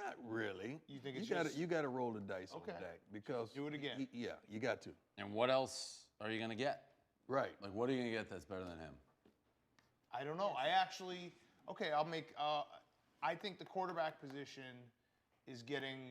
Not really. You think it's you got to roll the dice on Okay. Dak because Do it again. You got to. And what else are you gonna get? Right. Like, what are you gonna get that's better than him? I don't know. I'll make. I think the quarterback position is getting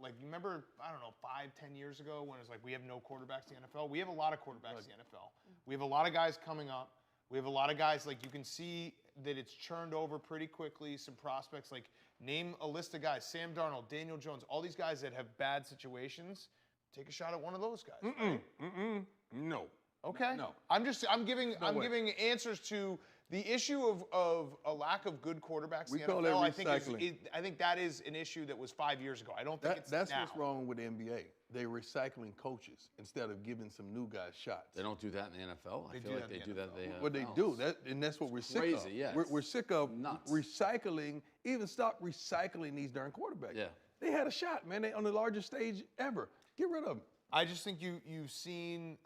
you remember, I don't know, 5-10 years ago when it was like we have no quarterbacks in the NFL. We have a lot of quarterbacks in the NFL. We have a lot of guys coming up. We have a lot of guys, like you can see that it's churned over pretty quickly. Some prospects, like name a list of guys: Sam Darnold, Daniel Jones, all these guys that have bad situations. Take a shot at one of those guys. Right? No. Okay. No. I'm giving answers to the issue of a lack of good quarterbacks in the call NFL. that recycling. I think that is an issue that was 5 years ago. I don't think it's That's now. what's wrong with the NBA. They're recycling coaches instead of giving some new guys shots. They don't do that in the NFL. I feel like they do that. Well, they do. And that's what we're sick of. Crazy, yeah. We're sick of Nuts. recycling. Even stop recycling these darn quarterbacks. Yeah. They had a shot, man. They on the largest stage ever. Get rid of them. I just think you've seen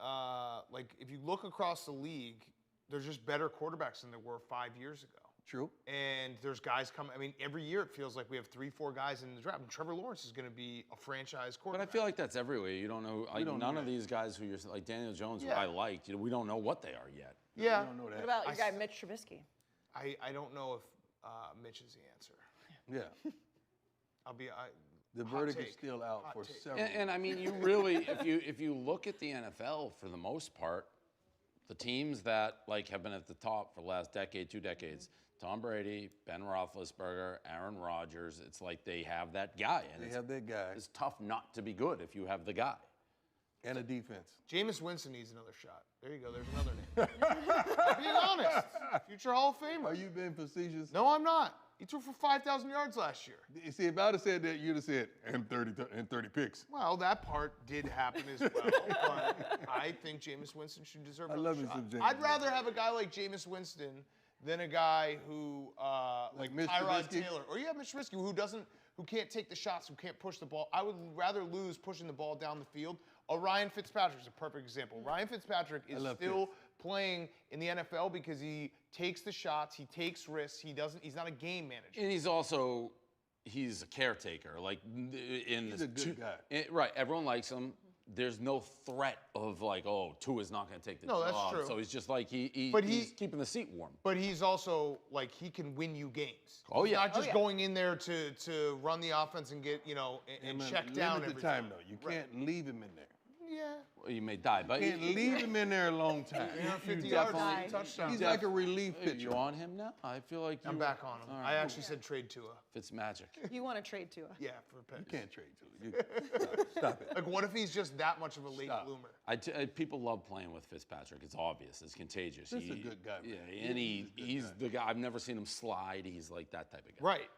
if you look across the league, there's just better quarterbacks than there were 5 years ago. True. And there's guys coming. I mean, every year it feels like we have 3-4 guys in the draft. And Trevor Lawrence is going to be a franchise But quarterback. I feel like that's everywhere. You don't know. don't None know of that. these guys who you're like Daniel Jones, who Yeah. I liked. We don't know what they are yet. Yeah. I don't know that. What about your guy Mitch Trubisky? I don't know if Mitch is the answer. Yeah. The hot verdict take. is still out Hot for take. several. And I mean, you really, if you look at the NFL for the most part, the teams that have been at the top for the last decade, 2 decades, Tom Brady, Ben Roethlisberger, Aaron Rodgers, it's like they have that guy, and They have that guy. it's tough not to be good if you have the guy. And a defense. Jameis Winston needs another shot. There you go. There's another name. I'm being honest. Future Hall of Famer. Are you being facetious? No, I'm not. He threw for 5,000 yards last year. You see, if I would have said that, you'd have said, and 30 picks. Well, that part did happen as well. But I think Jameis Winston should deserve another shot. some Jameis I'd rather have a guy like Jameis Winston than a guy who, like Mr. Tyrod Trubisky? Taylor. Or yeah, Mitch Trubisky, who can't take the shots, who can't push the ball. I would rather lose pushing the ball down the field. Ryan Fitzpatrick is a perfect example. Ryan Fitzpatrick is still playing in the NFL because he takes the shots, he takes risks, he's not a game manager. And he's a caretaker. Like He's a good guy. Right, everyone likes him. There's no threat of like, oh, Tua's not going to take the job. No, that's true. So he's just like he's keeping the seat warm. But he's also like he can win you games. Oh He's yeah, not just going in there to run the offense and get and check down every time though. You can't leave him in there. Yeah. Well, you may die, but You can't leave him in there a long time. 50 yards, definitely- touchdown. He's like a relief pitcher. you on him now? I feel like I'm back on him. All I right. actually said trade Tua. It's magic. You want to trade Tua? Yeah, for picks. You can't trade Tua. Stop it. Like, what if he's just that much of a late bloomer? People love playing with Fitzpatrick. It's obvious. It's contagious. He's a good guy, man. Yeah, and he's the guy. I've never seen him slide. He's like that type of guy. Right.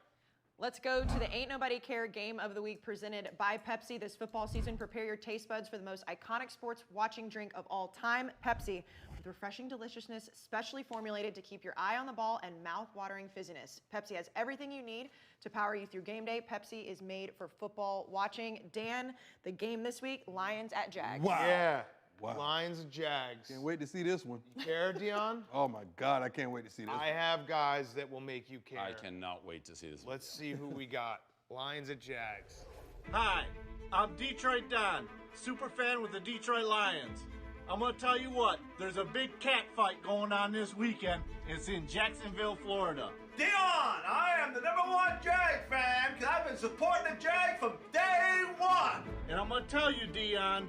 Let's go to the Ain't Nobody Care Game of the Week presented by Pepsi. This football season, prepare your taste buds for the most iconic sports watching drink of all time, Pepsi, with refreshing deliciousness, specially formulated to keep your eye on the ball and mouth-watering fizziness. Pepsi has everything you need to power you through game day. Pepsi is made for football watching. Dan, the game this week, Lions at Jags. Wow. Yeah. Wow. Lions and Jags. Can't wait to see this one. You care, Deion? Oh my God, I can't wait to see this I have guys that will make you care. I cannot wait to see this. Let's see who we got. Lions at Jags. Hi, I'm Detroit Don, super fan with the Detroit Lions. I'm gonna tell you what, there's a big cat fight going on this weekend. It's in Jacksonville, Florida. Deion, I am the #1 Jag fan because I've been supporting the Jag from day one. And I'm gonna tell you, Deion,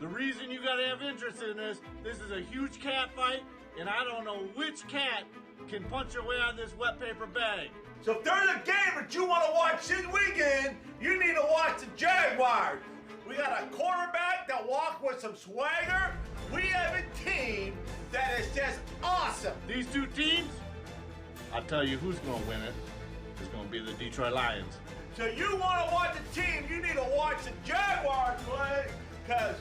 the reason you gotta have interest in this is a huge cat fight, and I don't know which cat can punch your way out of this wet paper bag. So if there's a game that you want to watch this weekend, you need to watch the Jaguars. We got a quarterback that walks with some swagger. We have a team that is just awesome. These two teams, I'll tell you who's gonna win it. It's gonna be the Detroit Lions. So you want to watch a team, you need to watch the Jaguars play, because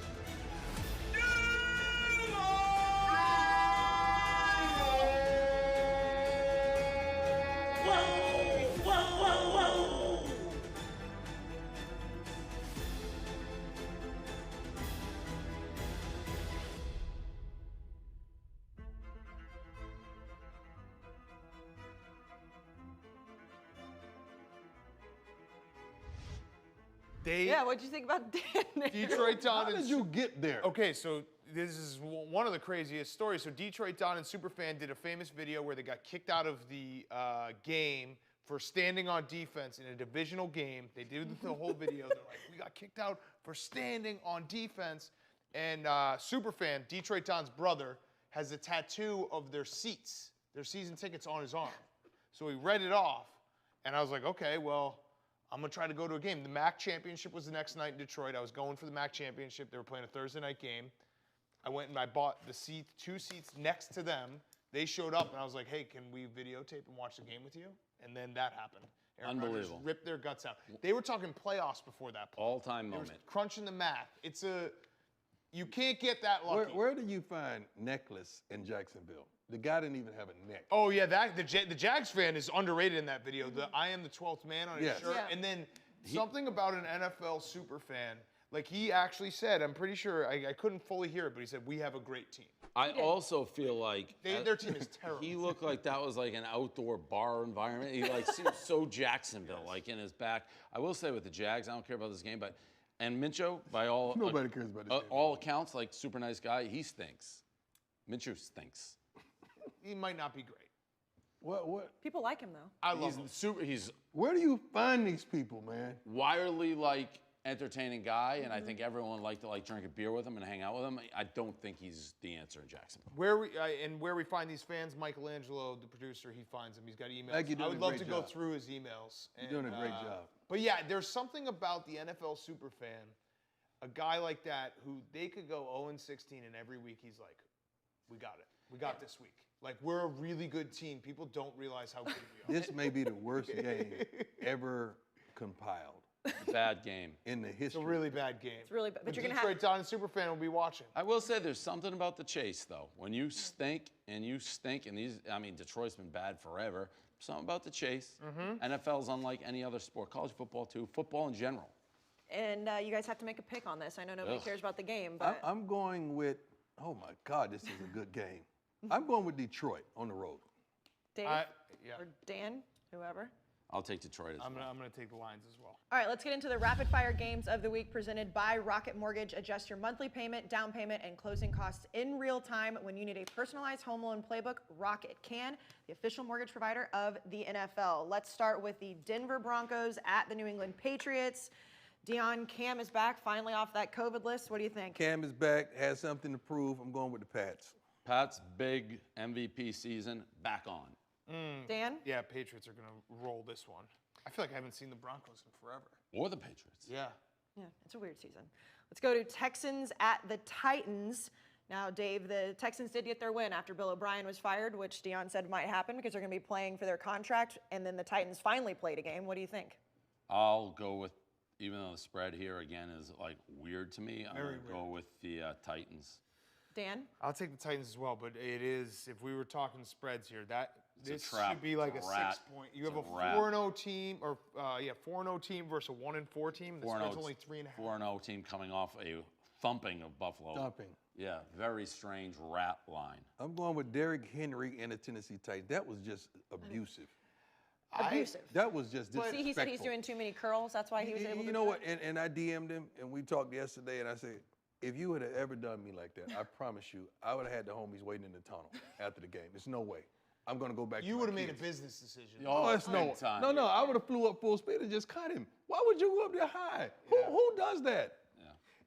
Yeah, what'd you think about Dan? Detroit Don. How did you get there? Okay, so this is one of the craziest stories. So Detroit Don and Superfan did a famous video where they got kicked out of the game for standing on defense in a divisional game. They did the whole video. They're like, we got kicked out for standing on defense. And Superfan, Detroit Don's brother, has a tattoo of their seats, their season tickets on his arm. So he read it off, and I was like, okay, well, I'm going to try to go to a game. The MAC championship was the next night in Detroit. I was going for the MAC championship. They were playing a Thursday night game. I went and I bought the two seats next to them. They showed up, and I was like, hey, can we videotape and watch the game with you? And then that happened. Aaron Rodgers Unbelievable. ripped their guts out. They were talking playoffs before that play. All-time They were moment. crunching the math. You can't get that lucky. Where do you find Necklace in Jacksonville? The guy didn't even have a neck. Oh, yeah, the Jags fan is underrated in that video. The I am the 12th man on his Yes. shirt. Yeah. And then something about an NFL super fan. Like, he actually said, I'm pretty sure, I couldn't fully hear it, but he said, we have a great team. I also feel like Their team is terrible. he looked like that was like an outdoor bar environment. He like seemed so Jacksonville, like in his back. I will say with the Jags, I don't care about this game, and Minshew, by all Nobody cares about this game. all accounts, like super nice guy. He stinks. Minshew stinks. He might not be great. What? People like him, though. I love him. He's Where do you find these people, man? wildly like entertaining guy, and I think everyone liked to like drink a beer with him and hang out with him. I don't think he's the answer in Jacksonville. Where we find these fans, Michelangelo, the producer, he finds them. He's got emails. Like, you're doing I would a love great to go job. through his emails. You're doing a great job. But yeah, there's something about the NFL superfan. a guy like that who they could go 0-16 and every week he's like, we got it. We got this week. Like, we're a really good team. People don't realize how good we are. This may be the worst game ever compiled Bad game. in the history. It's a really bad game. It's really bad. But you're going to Detroit Don superfan will be watching. I will say there's something about the chase, though. When you stink, and these, I mean, Detroit's been bad forever. Something about the chase. NFL's unlike any other sport. College football, too. Football in general. And you guys have to make a pick on this. I know nobody cares about the game, but I'm going with, oh my God, this is a good game. I'm going with Detroit on the road. Dave yeah. or Dan, whoever. I'll take Detroit as I'm well. gonna take the Lions as well. All right, let's get into the rapid fire games of the week presented by Rocket Mortgage. Adjust your monthly payment, down payment, and closing costs in real time when you need a personalized home loan playbook. Rocket can, the official mortgage provider of the NFL. Let's start with the Denver Broncos at the New England Patriots. Deion, Cam is back, finally off that COVID list. What do you think? Cam is back, has something to prove. I'm going with the Pats. Pat's big MVP season back on. Dan? Yeah, Patriots are gonna roll this one. I feel like I haven't seen the Broncos in forever. Or the Patriots. Yeah. Yeah, it's a weird season. Let's go to Texans at the Titans. Now, Dave, the Texans did get their win after Bill O'Brien was fired, which Deion said might happen because they're going to be playing for their contract, and then the Titans finally played a game. What do you think? I'll go with, even though the spread here again is like weird to me, I'm going to go with the Titans. Dan? I'll take the Titans as well, but it is, if we were talking spreads here, this trap. should be like It's a a rat. 6 point. You have It's a a rat. 4-0 team, or 4-0 team versus a 1-4 team. The spread's only 3.5. 4-0 team coming off a thumping of Buffalo. Thumping. Yeah, very strange rat line. I'm going with Derrick Henry and the Tennessee Titans. That was just abusive. Abusive. That was just disrespectful. See, he said he's doing too many curls. That's why he was able to You know what? And I DM'd him, and we talked yesterday, and I said, if you had ever done me like that, I promise you, I would have had the homies waiting in the tunnel after the game. There's no way. I'm going to go back to You my would have made a kids. business decision. Oh, that's no. big time. No, I would have flew up full speed and just cut him. Why would you go up there high? Who does that?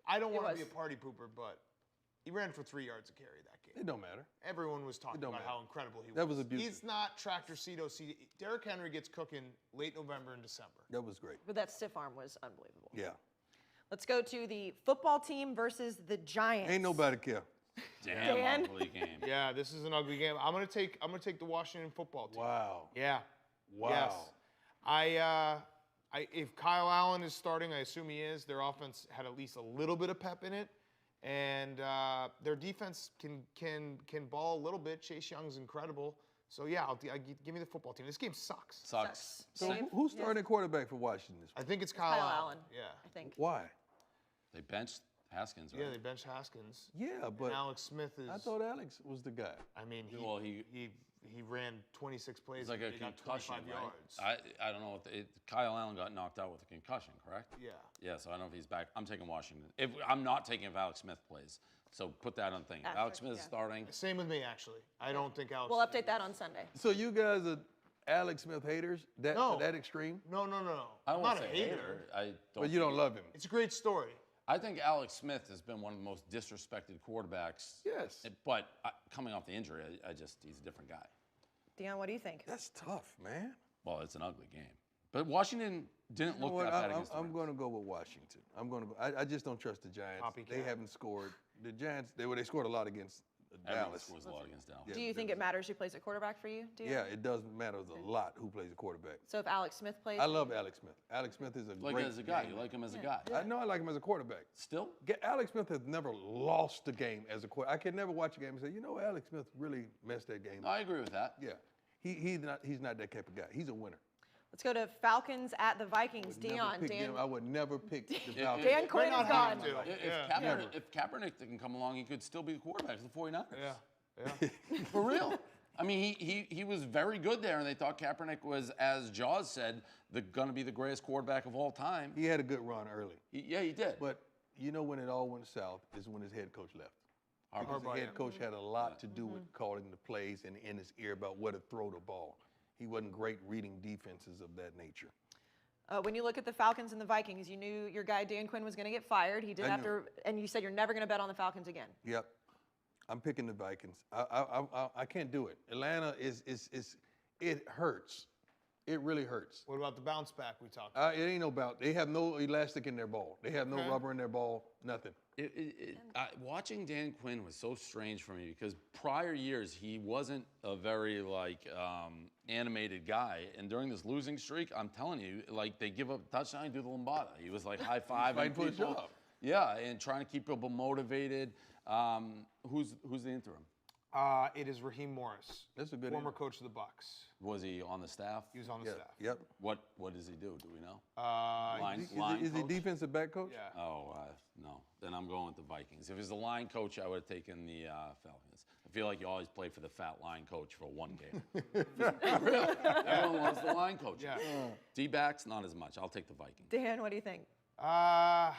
I don't want to was. be a party pooper, but he ran for 3 yards a carry that game. It don't matter. Everyone was talking don't about matter. how incredible he was. That was abusive. He's not tractor Cedo. Derrick Henry gets cooking late November and December. That was great. But that stiff arm was unbelievable. Yeah. Let's go to the football team versus the Giants. Ain't nobody care. Damn Dan? ugly game. Yeah, this is an ugly game. I'm gonna take the Washington football team. Wow. Yeah. Wow. Yes. If Kyle Allen is starting, I assume he is. Their offense had at least a little bit of pep in it, and their defense can ball a little bit. Chase Young's incredible. So yeah, give me the football team. This game sucks. Sucks. So Dave? who's starting quarterback for Washington this I week? think it's Kyle Kyle Allen. Allen, Yeah. I think. Why? They benched Haskins, right? Yeah, they benched Haskins. Yeah, but And Alex Smith is. I thought Alex was the guy. I mean, Well, he ran 26 plays. It's like and a he got concussion, 25 right? yards. I don't know if Kyle Allen got knocked out with a concussion, correct? Yeah. Yeah, so I don't know if he's back. I'm taking Washington. I'm not taking if Alex Smith plays. So put that on thing. If Alex Smith is starting. Same with me, actually. I don't think Alex. We'll Smith update that is. on Sunday. So you guys are Alex Smith haters? No. To that extreme? No. I don't I'm want not to a say hater. I don't. But you don't love him? It's a great story. I think Alex Smith has been one of the most disrespected quarterbacks. Yes. But coming off the injury, he's a different guy. Deion, what do you think? That's tough, man. Well, it's an ugly game. But Washington didn't You know look what? that bad against the I'm Rams. going to go with Washington. I'm going to go. I just don't trust the Giants. They Copycat. haven't scored. The Giants, they scored a lot against Everyone Dallas. scores a lot against Dallas. Yeah, Do you think it matters who plays at quarterback for you, Deion? Yeah, it does matter a lot who plays the quarterback. So if Alex Smith plays, I love Alex Smith. Alex Smith is a Like great him as a guy. gamer. You like him as a guy. I know I like him as a quarterback. Still? Alex Smith has never lost a game as a quarterback. I can never watch a game and say, you know, Alex Smith really messed that game No, up. I agree with that. Yeah, he's not that type of guy. He's a winner. let's go to Falcons at the Vikings. Never Deion, pick Dan. them. I would never pick the Yeah, Falcons. Dan Quinn is not gone. have to. If Kaepernick can come along, he could still be the quarterback of the 49ers. Yeah. For real. I mean, he was very good there, and they thought Kaepernick was, as Jaws said, going to be the greatest quarterback of all time. He had a good run early. Yeah, he did. But you know when it all went south is when his head coach left. Because the head coach had a lot to do with calling the plays and in his ear about where to throw the ball. He wasn't great reading defenses of that nature. When you look at the Falcons and the Vikings, you knew your guy Dan Quinn was going to get fired. He did I have knew. to, and you said you're never going to bet on the Falcons again. Yep. I'm picking the Vikings. I can't do it. Atlanta it hurts It really hurts. What about the bounce back we talked It ain't no bounce. They have no elastic in their ball. They have no rubber in their ball, nothing. Watching Dan Quinn was so strange for me because prior years he wasn't a very animated guy, and during this losing streak, I'm telling you, like they give up a touchdown, do the Lombarda. He was like high fiving for a people. job. Yeah, and trying to keep people motivated. Who's the interim? It is Raheem Morris. That's a good former coach of the Bucks. Was he on the staff? He was on the staff. Yep. What does he do? Do we know? Is he defensive back coach? Yeah. Oh, no. Then I'm going with the Vikings. If he was the line coach, I would have taken the Falcons. I feel like you always play for the fat line coach for one game. Really? Everyone wants the line coach. Yeah. D-backs, not as much. I'll take the Vikings. Dan, what do you think? I'll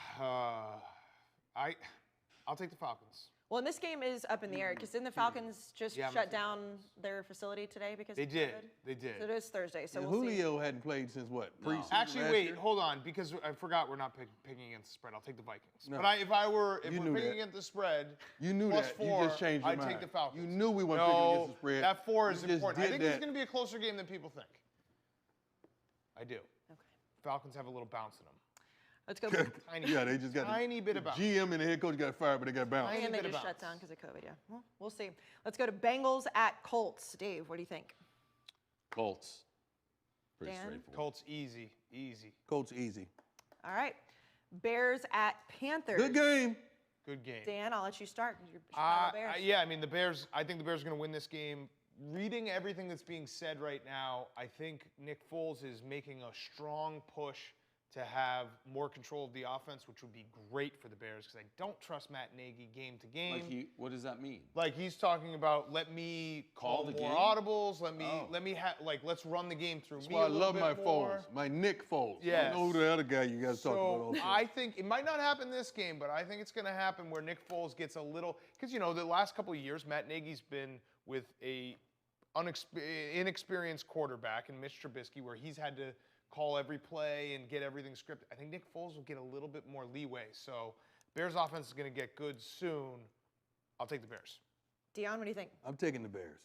take the Falcons. Well, and this game is up in the air because didn't the Falcons just shut down their facility today because They of did. COVID? They did. So it is Thursday. So And we'll see. Julio hadn't played since what? Preseason Actually, last wait, year? hold on, because I forgot we're not picking against the spread. I'll take the Vikings. No. But if we're You picking knew that. against the spread, You knew plus that. 4, You just changed your I'd mind. take the Falcons. You knew we weren't picking against the spread. That 4 is You just important. I did think this is that. going to be a closer game than people think. I do. Okay. Falcons have a little bounce in them. Let's go. Yeah, they just got tiny bit of bounce. GM and the head coach got fired, but they got bounced. And they bit of just shut bounce. down because of COVID, yeah. Well, we'll see. Let's go to Bengals at Colts. Dave, what do you think? Colts. Pretty Dan? straightforward. Colts easy. Colts easy. All right. Bears at Panthers. Good game. Good game. Dan, I'll let you start. You're Chicago Bears. Yeah, I mean, the Bears, I think the Bears are going to win this game. Reading everything that's being said right now, I think Nick Foles is making a strong push to have more control of the offense, which would be great for the Bears because I don't trust Matt Nagy game to game. What does that mean? Like he's talking about, let me call the more game? audibles. Let me have let's run the game through That's me why a I little love bit my more. Foles, my Nick Foles. Yes. I don't know who the other guy you guys talk about all the So time. I think it might not happen this game, but I think it's going to happen where Nick Foles gets a little because the last couple of years Matt Nagy's been with a inexperienced quarterback in Mitch Trubisky, where he's had to call every play and get everything scripted. I think Nick Foles will get a little bit more leeway. So Bears offense is going to get good soon. I'll take the Bears. Dion, what do you think? I'm taking the Bears.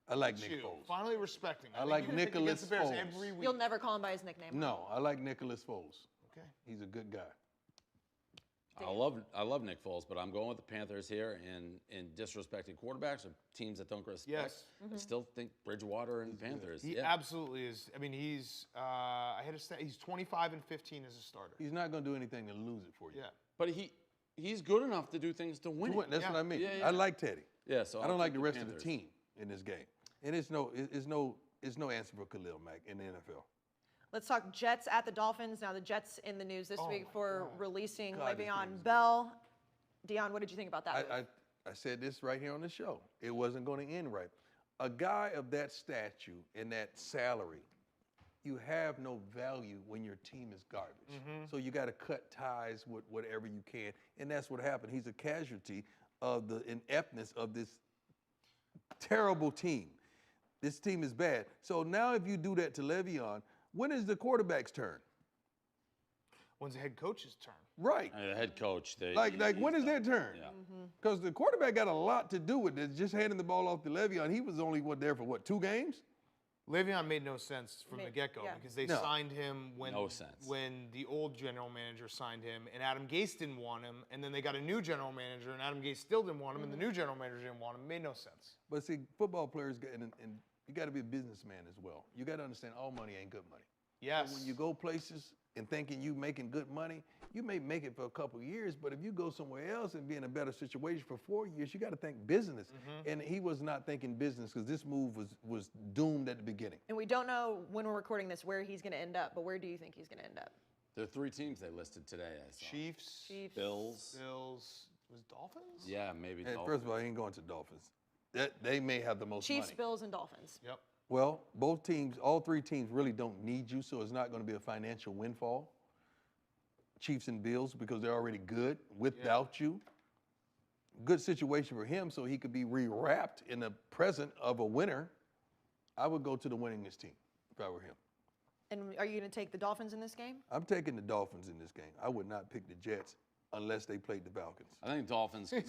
I like Nick Shoot, Foles. finally respecting. I like think you're picking Nicholas against the Bears Foles. every week. You'll never call him by his nickname. No, I like Nicholas Foles. Okay. He's a good guy. I love Nick Foles, but I'm going with the Panthers here. And disrespecting quarterbacks or teams that don't respect. Yes. I still think Bridgewater and Panthers. He absolutely is. I mean, he's. I had a stat. He's 25-15 as a starter. He's not going to do anything to lose it for you. Yeah. But he's good enough to do things to win. That's what I mean. Yeah, yeah. I like Teddy. Yeah, so I I'll don't like take the rest Panthers. of the team in this game. And it's no answer for Khalil Mack in the NFL. Let's talk Jets at the Dolphins. Now, the Jets in the news this week for releasing God, this game Le'Veon is Bell. Dion, what did you think about that? I said this right here on the show. It wasn't going to end right. A guy of that stature and that salary, you have no value when your team is garbage. So you got to cut ties with whatever you can. And that's what happened. He's a casualty of the ineptness of this terrible team. This team is bad. So now if you do that to Le'Veon, when is the quarterback's turn? When's the head coach's turn? Right. The head coach. When is their turn? Yeah. Because the quarterback got a lot to do with this. Just handing the ball off to Le'Veon, he was only there for 2 games? Le'Veon made no sense from the get-go because they signed him when the old general manager signed him, and Adam Gase didn't want him, and then they got a new general manager, and Adam Gase still didn't want him, and the new general manager didn't want him. It made no sense. But see, football players, and you got to be a businessman as well. You got to understand all money ain't good money. Yes. So when you go places and thinking you making good money, you may make it for a couple of years, but if you go somewhere else and be in a better situation for 4 years, you got to think business. And he was not thinking business because this move was doomed at the beginning. And we don't know when we're recording this where he's going to end up, but where do you think he's going to end up? There are 3 teams they listed today. I saw. Chiefs, Bills. Was Dolphins? Yeah, maybe And Dolphins. first of all, he ain't going to Dolphins. They may have the most Chiefs, money. Bills, and Dolphins. Yep. Well, all 3 teams really don't need you, so it's not going to be a financial windfall. Chiefs and Bills, because they're already good without you. Good situation for him, so he could be rewrapped in the present of a winner. I would go to the winningest team if I were him. And are you going to take the Dolphins in this game? I'm taking the Dolphins in this game. I would not pick the Jets. unless they played the Falcons. I think Dolphins could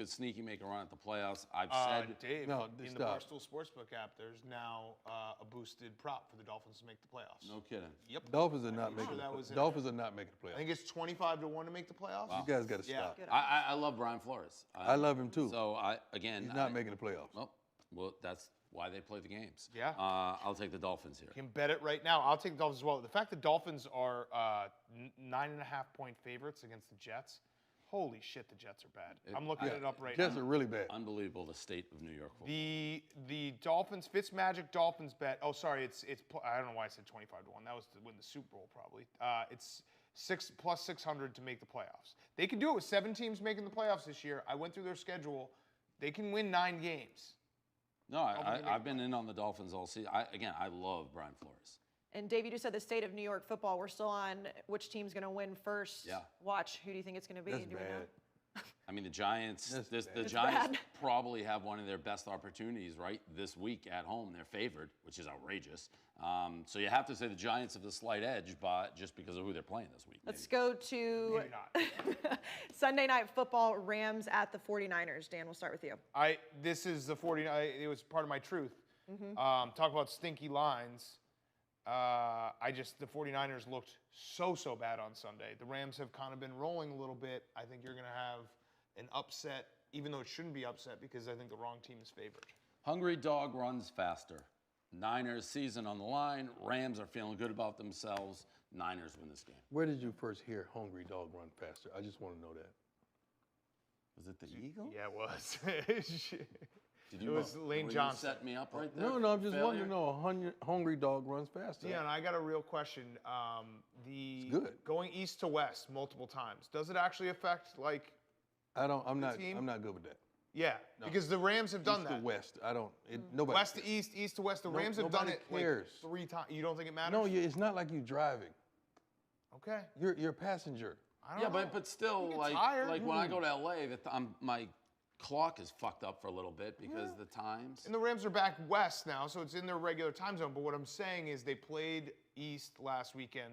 sneaky make a run at the playoffs. I've said Dave, No, in the stop. Barstool Sportsbook app, there's now a boosted prop for the Dolphins to make the playoffs. no kidding. Yep. Dolphins are not sure making. that was in Dolphins are not making the I playoffs. think it's 25-1 to make the playoffs. You guys got to Yeah. stop. I love Brian Flores. I love him too. So again, He's not making the playoffs. Well, that's why they play the games. Yeah. I'll take the Dolphins here. You can bet it right now. I'll take the Dolphins as well. The fact that Dolphins are 9.5-point favorites against the Jets, holy shit, the Jets are bad. I'm looking it up right Jets now. are really bad. Unbelievable, the state of New York football. The Dolphins, Fitzmagic Dolphins bet. Oh, sorry, it's I don't know why I said 25-1. That was to win the Super Bowl probably. It's plus 600 to make the playoffs. They can do it with 7 teams making the playoffs this year. I went through their schedule. They can win 9 games. No, I've been in on the Dolphins all season. I love Brian Flores. And Dave, you just said the state of New York football. We're still on which team's going to win first. Yeah. Watch. Who do you think it's going to be? That's Do we know? bad. I mean, the Giants. The It's Giants bad. probably have one of their best opportunities right this week at home. They're favored, which is outrageous. So you have to say the Giants have the slight edge, but just because of who they're playing this week. Let's go to Maybe not. Sunday Night Football, Rams at the 49ers. Dan, we'll start with you. This is the 49. It was part of my truth. Talk about stinky lines. The 49ers looked so bad on Sunday. The Rams have kind of been rolling a little bit. I think you're going to have an upset, even though it shouldn't be upset because I think the wrong team is favored. Hungry dog runs faster. Niners season on the line. Rams are feeling good about themselves. Niners win this game. Where did you first hear "hungry dog run faster"? I just want to know that. Was it the Eagles? Yeah, it was. Did It was Lane were Johnson. You set me up right there. No, I'm just Failure? wanting to know. A hungry dog runs faster. Yeah, and I got a real question. It's good. Going east to west multiple times, does it actually affect like? I'm not team? good with that. Yeah, because the Rams have done East that. to west. Nobody. West to east, east to west. The Rams have done nobody it cares. like 3 times. You don't think it matters? No, it's not like you driving. Okay. You're a passenger. I don't know. but still, get like tired. when I go to LA, my clock is fucked up for a little bit because the times. And the Rams are back west now, so it's in their regular time zone. But what I'm saying is they played east last weekend.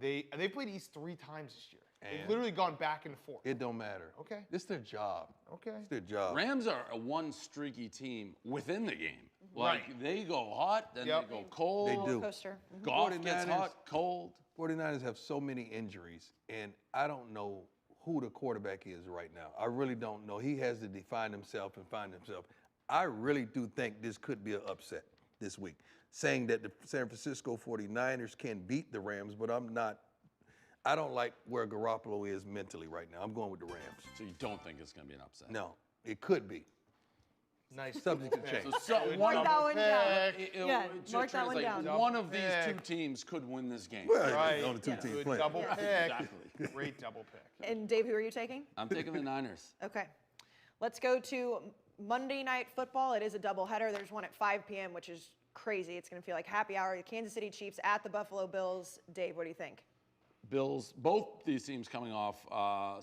They played east 3 times this year. They've And literally gone back and forth. It don't matter. Okay. It's their job. Okay. It's their job. Rams are a one streaky team within the game. Like Right. they go hot, then Yep. they go cold. They do. Coaster. Golf gets 49ers hot, cold. 49ers have so many injuries, and I don't know who the quarterback is right now. I really don't know. He has to define himself and find himself. I really do think this could be an upset this week. Saying that the San Francisco 49ers can beat the Rams, but I don't like where Garoppolo is mentally right now. I'm going with the Rams. So you don't think it's going to be an upset? No, it could be. Nice. Subject to change. Mark that one down. It- Yeah, to mark that one translate, down. One of these Pick. 2 teams could win this game. Well, Right. it's only 2 teams Good playing. double pick. Exactly. Great double pick. And Dave, who are you taking? I'm taking the Niners. Okay. Let's go to Monday Night Football. It is a doubleheader. There's one at 5 p.m., which is crazy. It's going to feel like happy hour. The Kansas City Chiefs at the Buffalo Bills. Dave, what do you think? Bills, both these teams coming off, I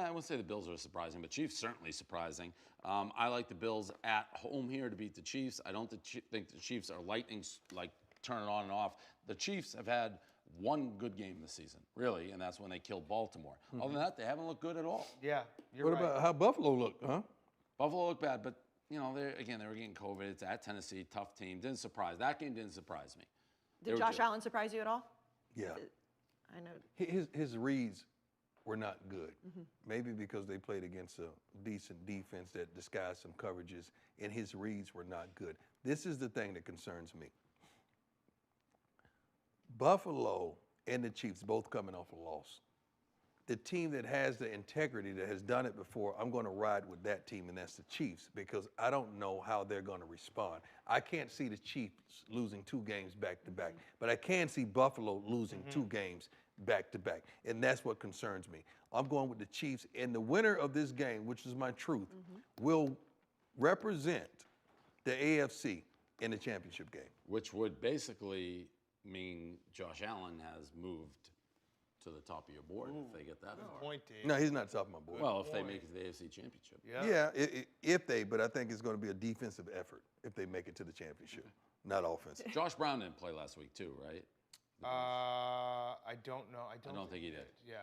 wouldn't say the Bills are surprising, but Chiefs certainly surprising. I like the Bills at home here to beat the Chiefs. I don't think the Chiefs are lightning, like turning on and off. The Chiefs have had one good game this season, really, and that's when they killed Baltimore. Other than that, they haven't looked good at all. Yeah, you're What right. about how Buffalo looked, huh? Buffalo looked bad, but they were getting COVID. It's at Tennessee, tough team. That game didn't surprise me. They Did were Josh good. Allen surprise you at all? Yeah. I know. His reads were not good. Maybe because they played against a decent defense that disguised some coverages, and his reads were not good. This is the thing that concerns me. Buffalo and the Chiefs both coming off a loss. The team that has the integrity, that has done it before, I'm going to ride with that team, and that's the Chiefs, because I don't know how they're going to respond. I can't see the Chiefs losing 2 games back-to-back, but I can see Buffalo losing 2 games back-to-back, and that's what concerns me. I'm going with the Chiefs, and the winner of this game, which is my truth, will represent the AFC in the championship game. Which would basically mean Josh Allen has moved to the top of your board if they get that far. Point, Dave. No, he's not top of my board. Well, if they make it to the AFC Championship. Yeah. Yeah, but I think it's going to be a defensive effort if they make it to the championship, not offensive. Josh Brown didn't play last week too, right? I don't know. I don't think he did. Yeah.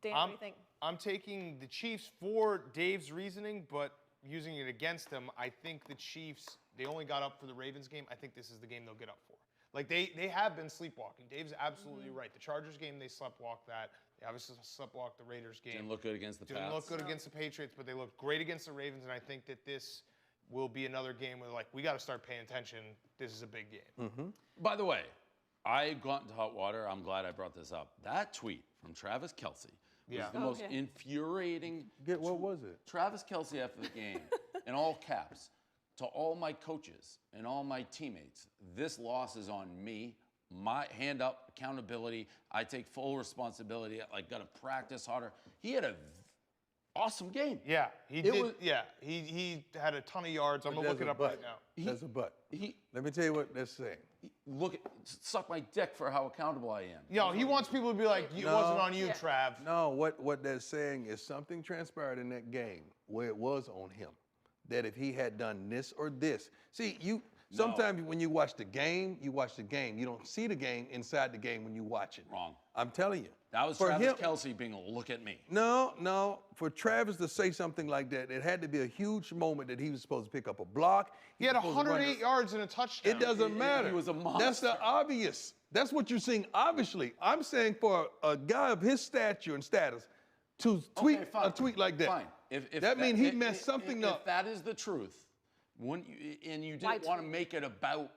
Dan, what do you think? I'm taking the Chiefs for Dave's reasoning, but using it against him, I think the Chiefs, they only got up for the Ravens game. I think this is the game they'll get up for. Like, they have been sleepwalking. Dave's absolutely right. The Chargers game, they sleptwalked that. They obviously sleptwalked the Raiders game. Didn't look good against the Pats. Didn't look good against the Patriots, but they looked great against the Ravens, and I think that this will be another game where, like, we got to start paying attention. This is a big game. By the way, I got into hot water. I'm glad I brought this up. That tweet from Travis Kelce was the most infuriating. What was it? Travis Kelce after the game, in all caps, to all my coaches and all my teammates, this loss is on me. My hand up, accountability. I take full responsibility. I got to practice harder. He had an awesome game. Yeah, he did. He had a ton of yards. I'm going to look it up right now. There's a but. Let me tell you what they're saying. Suck my dick for how accountable I am. Yo, he wants people to be like, it wasn't on you, Trav. No, what they're saying is something transpired in that game where it was on him. That if he had done this or this. See, sometimes when you watch the game, you watch the game. You don't see the game inside the game when you watch it. Wrong. I'm telling you. That was Travis Kelce being a look at me. No. For Travis to say something like that, it had to be a huge moment that he was supposed to pick up a block. He had 108 yards and a touchdown. It doesn't matter. He was a monster. That's the obvious. That's what you're seeing, obviously. I'm saying for a guy of his stature and status to tweet a tweet like that. Fine. If that means he messed something up. If that is the truth, and you didn't want to make it about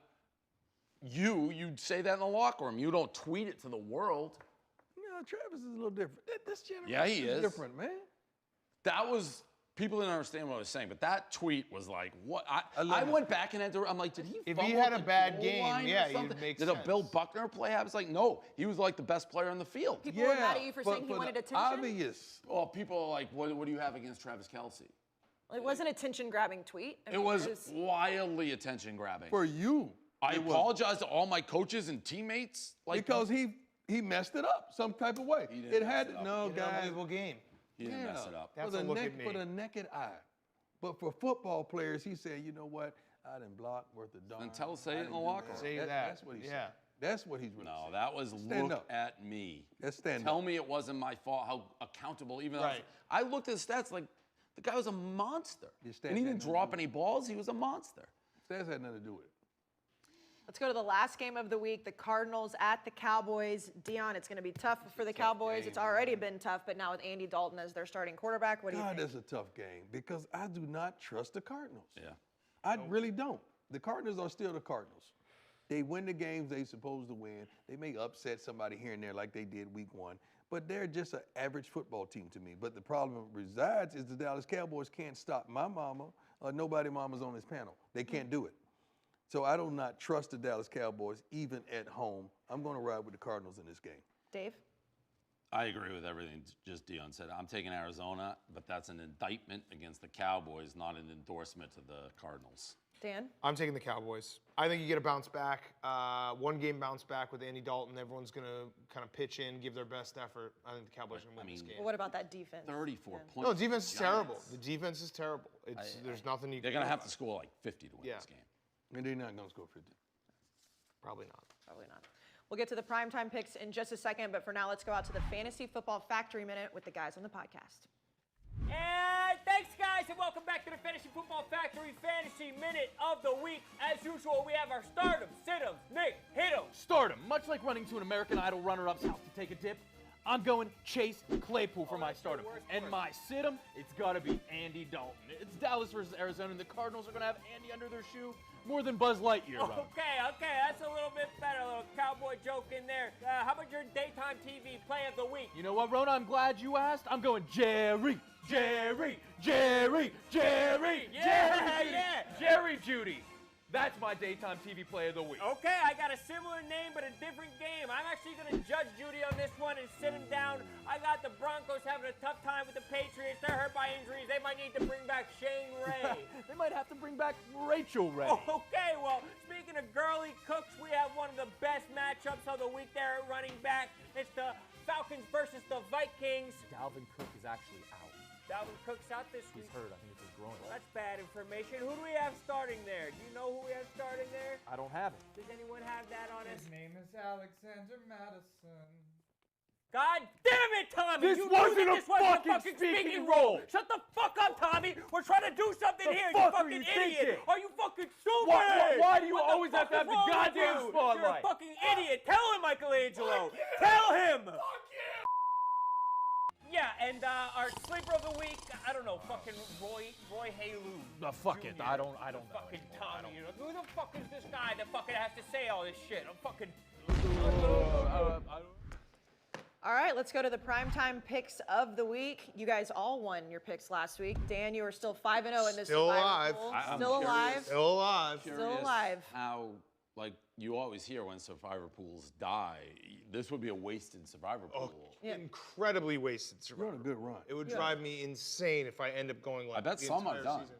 you'd say that in the locker room. You don't tweet it to the world. No, Travis is a little different. This generation he is different, man. That was, people didn't understand what I was saying, but that tweet was like, what? I went back and I'm like, did he If fumble he had at a the bad goal game, line or yeah, something? it makes Did sense. a Bill Buckner play happen? It's like, no, he was like the best player on the field. People were mad at you for saying he wanted attention? Obvious. Well, people are like, what do you have against Travis Kelce? It wasn't an attention-grabbing tweet. I It mean, was wildly attention-grabbing. For you. I apologize to all my coaches and teammates. Because he messed it up some type of way. It had to, no, guys. Unbelievable game. He didn't mess it up. That's a look at me. For the naked eye. But for football players, he said, you know what? I didn't block worth a darn. Then say it in the locker room. Say that. That's what he said. That's what he's really saying. No, that was look at me. Tell me it wasn't my fault, how accountable, even though I looked at the stats like the guy was a monster. And he didn't drop any balls, he was a monster. Stats had nothing to do with it. Let's go to the last game of the week, the Cardinals at the Cowboys. Deion, it's going to be tough for the Cowboys. It's already been tough, but now with Andy Dalton as their starting quarterback, what do you think? That's a tough game because I do not trust the Cardinals. Yeah. I really don't. The Cardinals are still the Cardinals. They win the games they're supposed to win. They may upset somebody here and there like they did week 1, but they're just an average football team to me. But the problem resides is the Dallas Cowboys can't stop my mama or nobody mama's on this panel. They can't do it. So I do not trust the Dallas Cowboys even at home. I'm going to ride with the Cardinals in this game. Dave? I agree with everything just Deion said. I'm taking Arizona, but that's an indictment against the Cowboys, not an endorsement to the Cardinals. Dan? I'm taking the Cowboys. I think you get a bounce back. One game bounce back with Andy Dalton. Everyone's going to kind of pitch in, give their best effort. I think the Cowboys are going to win this game. Well, what about that defense? 34 points. No, defense is terrible. The defense is terrible. There's nothing you can do. They're going to have to score like 50 to win this game. And they're not going to score 50. Probably not. Probably not. We'll get to the primetime picks in just a second, but for now, let's go out to the Fantasy Football Factory Minute with the guys on the podcast. And thanks, guys, and welcome back to the Fantasy Football Factory Fantasy Minute of the Week. As usual, we have our stardom, sit-ems. Nick, hit 'em. Stardom, much like running to an American Idol runner-up's house to take a dip, I'm going Chase Claypool for my stardom. And my sit-em, it's got to be Andy Dalton. It's Dallas versus Arizona, and the Cardinals are going to have Andy under their shoe more than Buzz Lightyear. Okay, that's a little bit better. A little cowboy joke in there. How about your daytime TV play of the week? You know what, Rhone? I'm glad you asked. I'm going Jerry. Yeah, Jerry Judy. That's my daytime TV play of the week. Okay, I got a similar name but a different game. I'm actually going to judge Judy on this one and sit him down. I got the Broncos having a tough time with the Patriots. They're hurt by injuries. They might need to bring back Shane Ray. They might have to bring back Rachel Ray. Okay, well, speaking of girly cooks, we have one of the best matchups of the week there at running back. It's the Falcons versus the Vikings. Dalvin Cook is actually out. Dalvin Cook's out this He's week. hurt. I think it's his groin. Well, that's bad information. Who do we have starting there? Do you know who we have starting there? I don't have it. Does anyone have that on us? His name is Alexander Madison. God damn it, Tommy! This You wasn't knew a that this wasn't fucking a speaking role. Shut the fuck up, Tommy. We're trying to do something The here. fuck You are fucking you idiot. thinking? Are you fucking stupid? Why do you What always the have to fuck have the is wrong with goddamn you? spotlight? You're a fucking idiot. Tell him, Michelangelo. Tell him. Yeah, and our sleeper of the week, I don't know, fucking Roy Halu. Fuck it. I don't know. Fucking Tommy. Who the fuck is this guy that fucking has to say all this shit? I'm fucking. All right, let's go to the primetime picks of the week. You guys all won your picks last week. Dan, you are still 5-0 in this Still Survivor alive. pool. I'm Still curious. alive. Still alive. Still alive. How, like, you always hear when survivor pools die, this would be a wasted survivor pool. Yeah. Incredibly wasted You're on survivor. a good run. It would drive me insane if I end up going like I bet the some are entire done. season.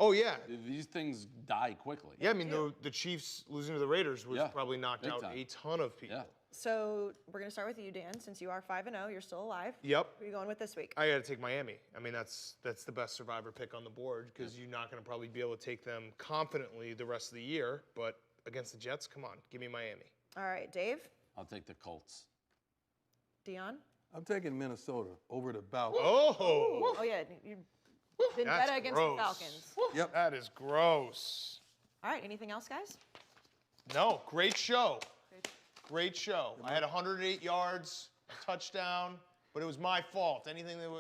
Oh yeah. These things die quickly. Yeah, I mean the Chiefs losing to the Raiders was Yeah, probably knocked big out time. a ton of people. Yeah. So we're going to start with you, Dan, since you are 5-0. You're still alive. Yep. Who are you going with this week? I got to take Miami. I mean, that's the best survivor pick on the board because you're not going to probably be able to take them confidently the rest of the year. But against the Jets, come on, give me Miami. All right, Dave, I'll take the Colts. Dion. I'm taking Minnesota over the Falcons. Oh yeah, you've been That's better against gross. the Falcons. Yep. That is gross. All right, anything else, guys? No, great show. Great show. I had 108 yards, a touchdown, but it was my fault. Anything that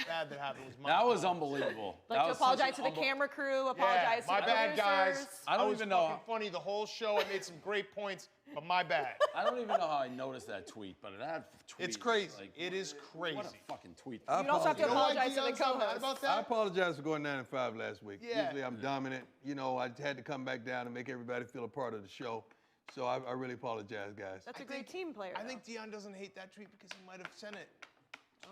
bad that happened was my fault. That was unbelievable. I'd like That to was apologize such to an the camera crew. Apologize to my the bad, guys. producers. I don't was even know fucking funny the whole show. I made some great points, but my bad. I don't even know how I noticed that tweet, but that tweet. It's crazy. Like, it is crazy. What a fucking tweet. You'd also have to You know why apologize to the Dion's not mad co-host. about I that? apologize for going 9-5 last week. Yeah. Usually I'm dominant. You know, I had to come back down and make everybody feel a part of the show. So I really apologize, guys. That's a great team player. I think Deion doesn't hate that tweet because he might have sent it.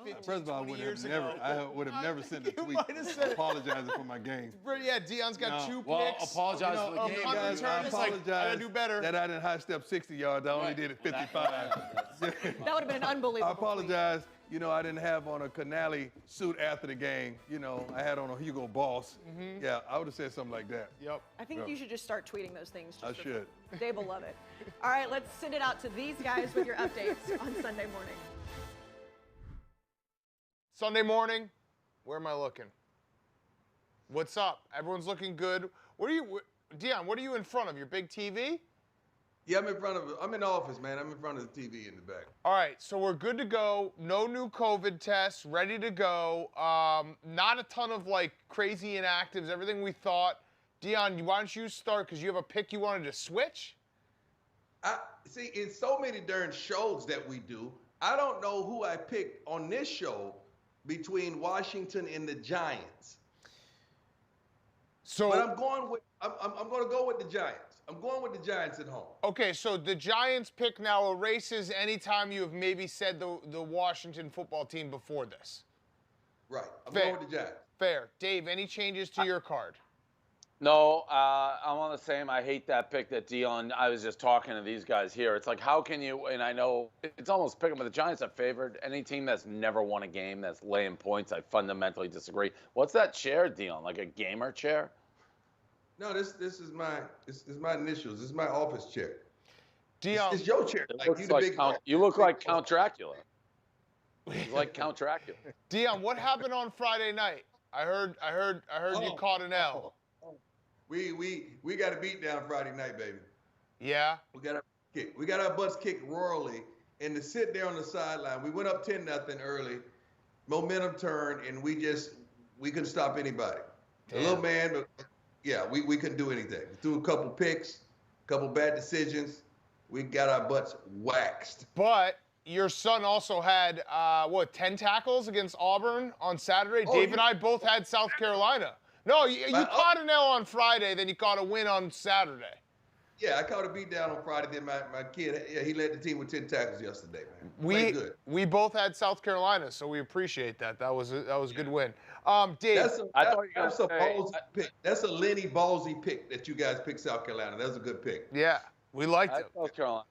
15, First of all, 20 years ago. I would have never sent a You tweet might have said it. apologizing for my game. Yeah, Deion's got No. 2 Well, picks. apologize for the of game, 100 Guys, I returns. It's like, I apologize gotta do better. that I didn't high step 60 yards. I only did it 55. That would have been an unbelievable. I apologize. You know, I didn't have on a Canali suit after the game. You know, I had on a Hugo Boss. Yeah, I would have said something like that. Yep. I think you should just start tweeting those things. I Just for should. fun. Dave will love it. All right, let's send it out to these guys with your updates on Sunday morning. Sunday morning, where am I looking? What's up? Everyone's looking good. Deion, what are you in front of? Your big TV? Yeah, I'm in the office, man. I'm in front of the TV in the back. All right, so we're good to go. No new COVID tests, ready to go. Not a ton of like crazy inactives, everything we thought. Deion, why don't you start because you have a pick you wanted to switch? See, in so many darn shows that we do, I don't know who I picked on this show between Washington and the Giants. So, but I'm going to go with the Giants. I'm going with the Giants at home. Okay, so the Giants pick now erases any time you have maybe said the Washington football team before this. Right. I'm Fair. going with the Giants. Fair. Dave, any changes to your card? No, I'm on the same. I hate that pick that Deion. I was just talking to these guys here. It's like, how can you? And I know it's almost picking, but the Giants are favored. Any team that's never won a game that's laying points, I fundamentally disagree. What's that chair, Deion? Like a gamer chair? No, this is my initials. This is my office chair. Deion, it's your chair. It Like, looks you the like big Count, you look like Count Dracula. He's like Count Dracula. Deion, what happened on Friday night? I heard you caught an L. We got a beat down Friday night, baby. Yeah. We got our butts kicked royally, and to sit there on the sideline, we went up 10-0 early, momentum turned, and we couldn't stop anybody. Damn. A little man, but yeah, we couldn't do anything. We threw a couple picks, a couple bad decisions. We got our butts waxed. But your son also had 10 tackles against Auburn on Saturday. Dave and I both had South Carolina. No, you caught an L on Friday, then you caught a win on Saturday. Yeah, I caught a beat down on Friday. Then my kid, he led the team with 10 tackles yesterday, man. We both had South Carolina, so we appreciate that. That was a good win. Dave, that's a ballsy pick. That's a Lenny ballsy pick that you guys picked South Carolina. That's a good pick. Yeah, we liked it. South Carolina.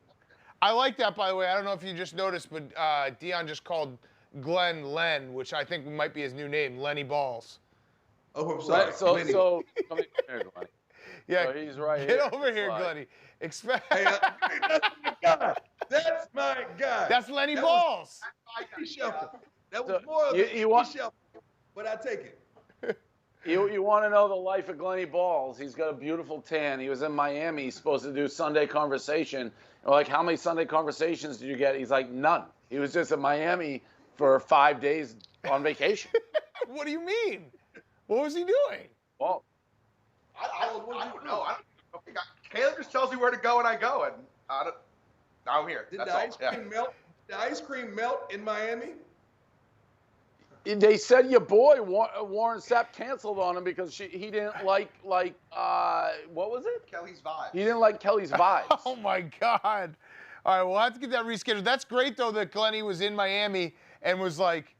I like that, by the way. I don't know if you just noticed, but Deion just called Glenn Len, which I think might be his new name, Lenny Balls. Oh, I'm sorry. So come here, Glenny. Yeah, So he's right get here. over here, Slide. Glenny. Hey, that's my guy. That's my guy. That's Lenny Balls. That was more of a shelter, but I take it. You want to know the life of Glenny Balls? He's got a beautiful tan. He was in Miami. He's supposed to do Sunday Conversation. We're like, how many Sunday Conversations did you get? He's like, none. He was just in Miami for 5 days on vacation. What do you mean? What was he doing? Well, I don't know. Caleb just tells me where to go, and I go, and I'm here. Did That's the all. ice cream melt? Did the ice cream melt in Miami? they said your boy Warren Sapp canceled on him because he didn't like what was it? Kelly's vibe. He didn't like Kelly's vibes. Oh my God! All right, we'll have to get that rescheduled. That's great though that Glenny was in Miami and was like,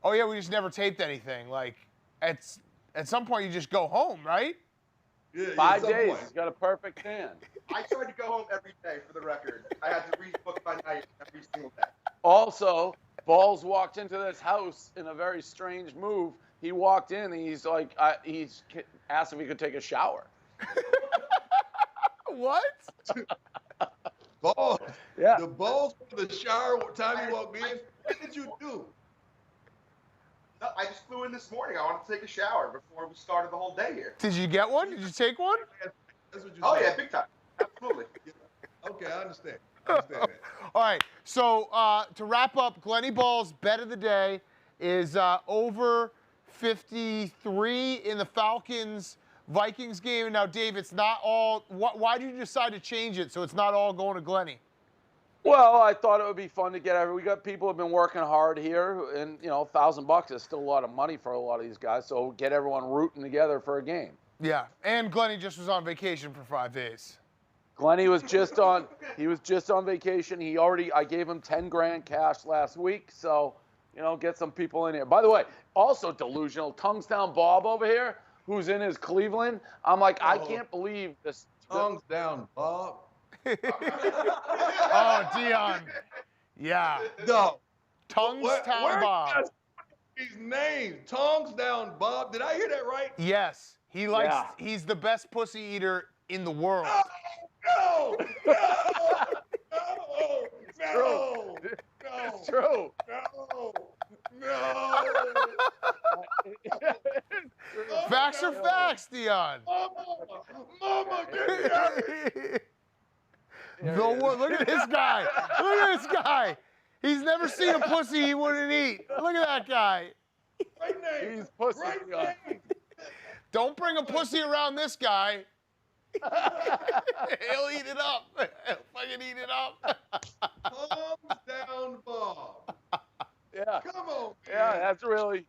"Oh yeah, we just never taped anything." Like, at some point you just go home, right? Yeah, 5 days. He's got a perfect tan. I tried to go home every day for the record. I had to rebook my night every single day. Also, Balls walked into this house in a very strange move. He walked in and he's like, he's asked if he could take a shower. What? Balls. Yeah. The balls for the shower time you walked in. What did you do? No, I just flew in this morning. I wanted to take a shower before we started the whole day here. Did you get one? Did you take one? That's what you Oh said. yeah, big time. Absolutely. Okay, I understand. That. All right, so to wrap up, Glenny Ball's bet of the day is over 53 in the Falcons-Vikings game. Now, Dave, it's not all. Why did you decide to change it so it's not all going to Glenny? Well, I thought it would be fun to get we got people who have been working hard here, and $1,000 is still a lot of money for a lot of these guys. So get everyone rooting together for a game. Yeah, and Glenny just was on vacation for 5 days. Glenny was just on. He was just on vacation. I gave him 10 grand cash last week. So, get some people in here. By the way, also delusional. Tongues down Bob over here, who's in his Cleveland. I'm like, I can't believe this. Tongues down, Bob. Oh, Deion. Yeah. No. Tongues down Bob. These names. Tongues down, Bob. Did I hear that right? Yes. He's the best pussy eater in the world. No! It's true. No! Facts are facts, Deion. Mama, get me out of here. Look at this guy. Look at this guy. He's never seen a pussy he wouldn't eat. Look at that guy. Right name. He's pussy. Right name. Don't bring a pussy around this guy. He'll eat it up. He'll fucking eat it up. Thumbs down, Bob. Yeah. Come on. Yeah, man. that's really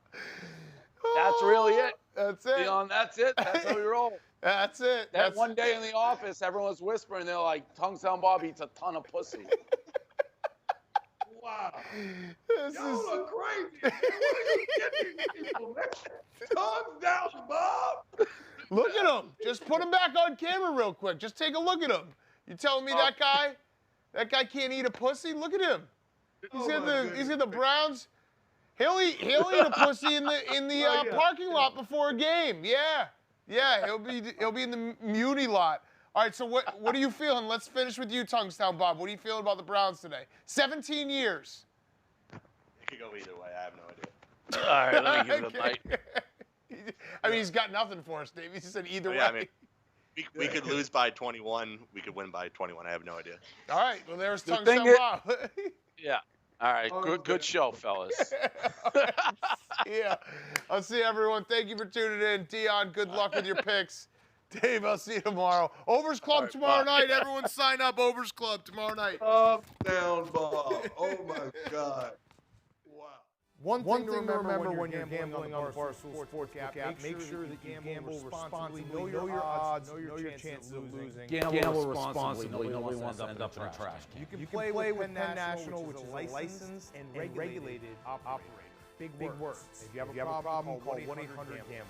it. That's it. Deion, that's it. That's how we roll. That's it. That one day in the office, everyone was whispering. They're like, "Tongues down, Bob eats a ton of pussy." Wow. This Y'all is- are crazy. Where are you getting these people, man? Thumbs down, Bob. Look at him. Just put him back on camera real quick. Just take a look at him. You telling me that guy can't eat a pussy? Look at him. He's got the Browns. He'll eat a pussy in the parking lot before a game. Yeah, he'll be in the Muni lot. All right, so what are you feeling? Let's finish with you, Tonguestown Bob. What are you feeling about the Browns today? 17 years. It could go either way. I have no idea. All right, let me give it a bite. I mean, he's got nothing for us, Dave. He said either way. Yeah, I mean, we could lose by 21. We could win by 21. I have no idea. All right, well, there's The Tonguestown thing Bob. Yeah. All right. Good show, fellas. Yeah. I'll see everyone. Thank you for tuning in. Deion, good luck with your picks. Dave, I'll see you tomorrow. Overs Club tomorrow night. Everyone sign up. Overs Club tomorrow night. Thumbs down, Bob. Oh, my God. Wow. One thing to remember when you're gambling on the Barstool Sports app, make sure that you gamble responsibly. Know your odds, know your chances of losing. Gamble responsibly. Nobody wants to end up in a trash can. You can play with Penn National, which is a licensed and regulated operator. Big words. If you have a problem, call 1-800-GAMBLER.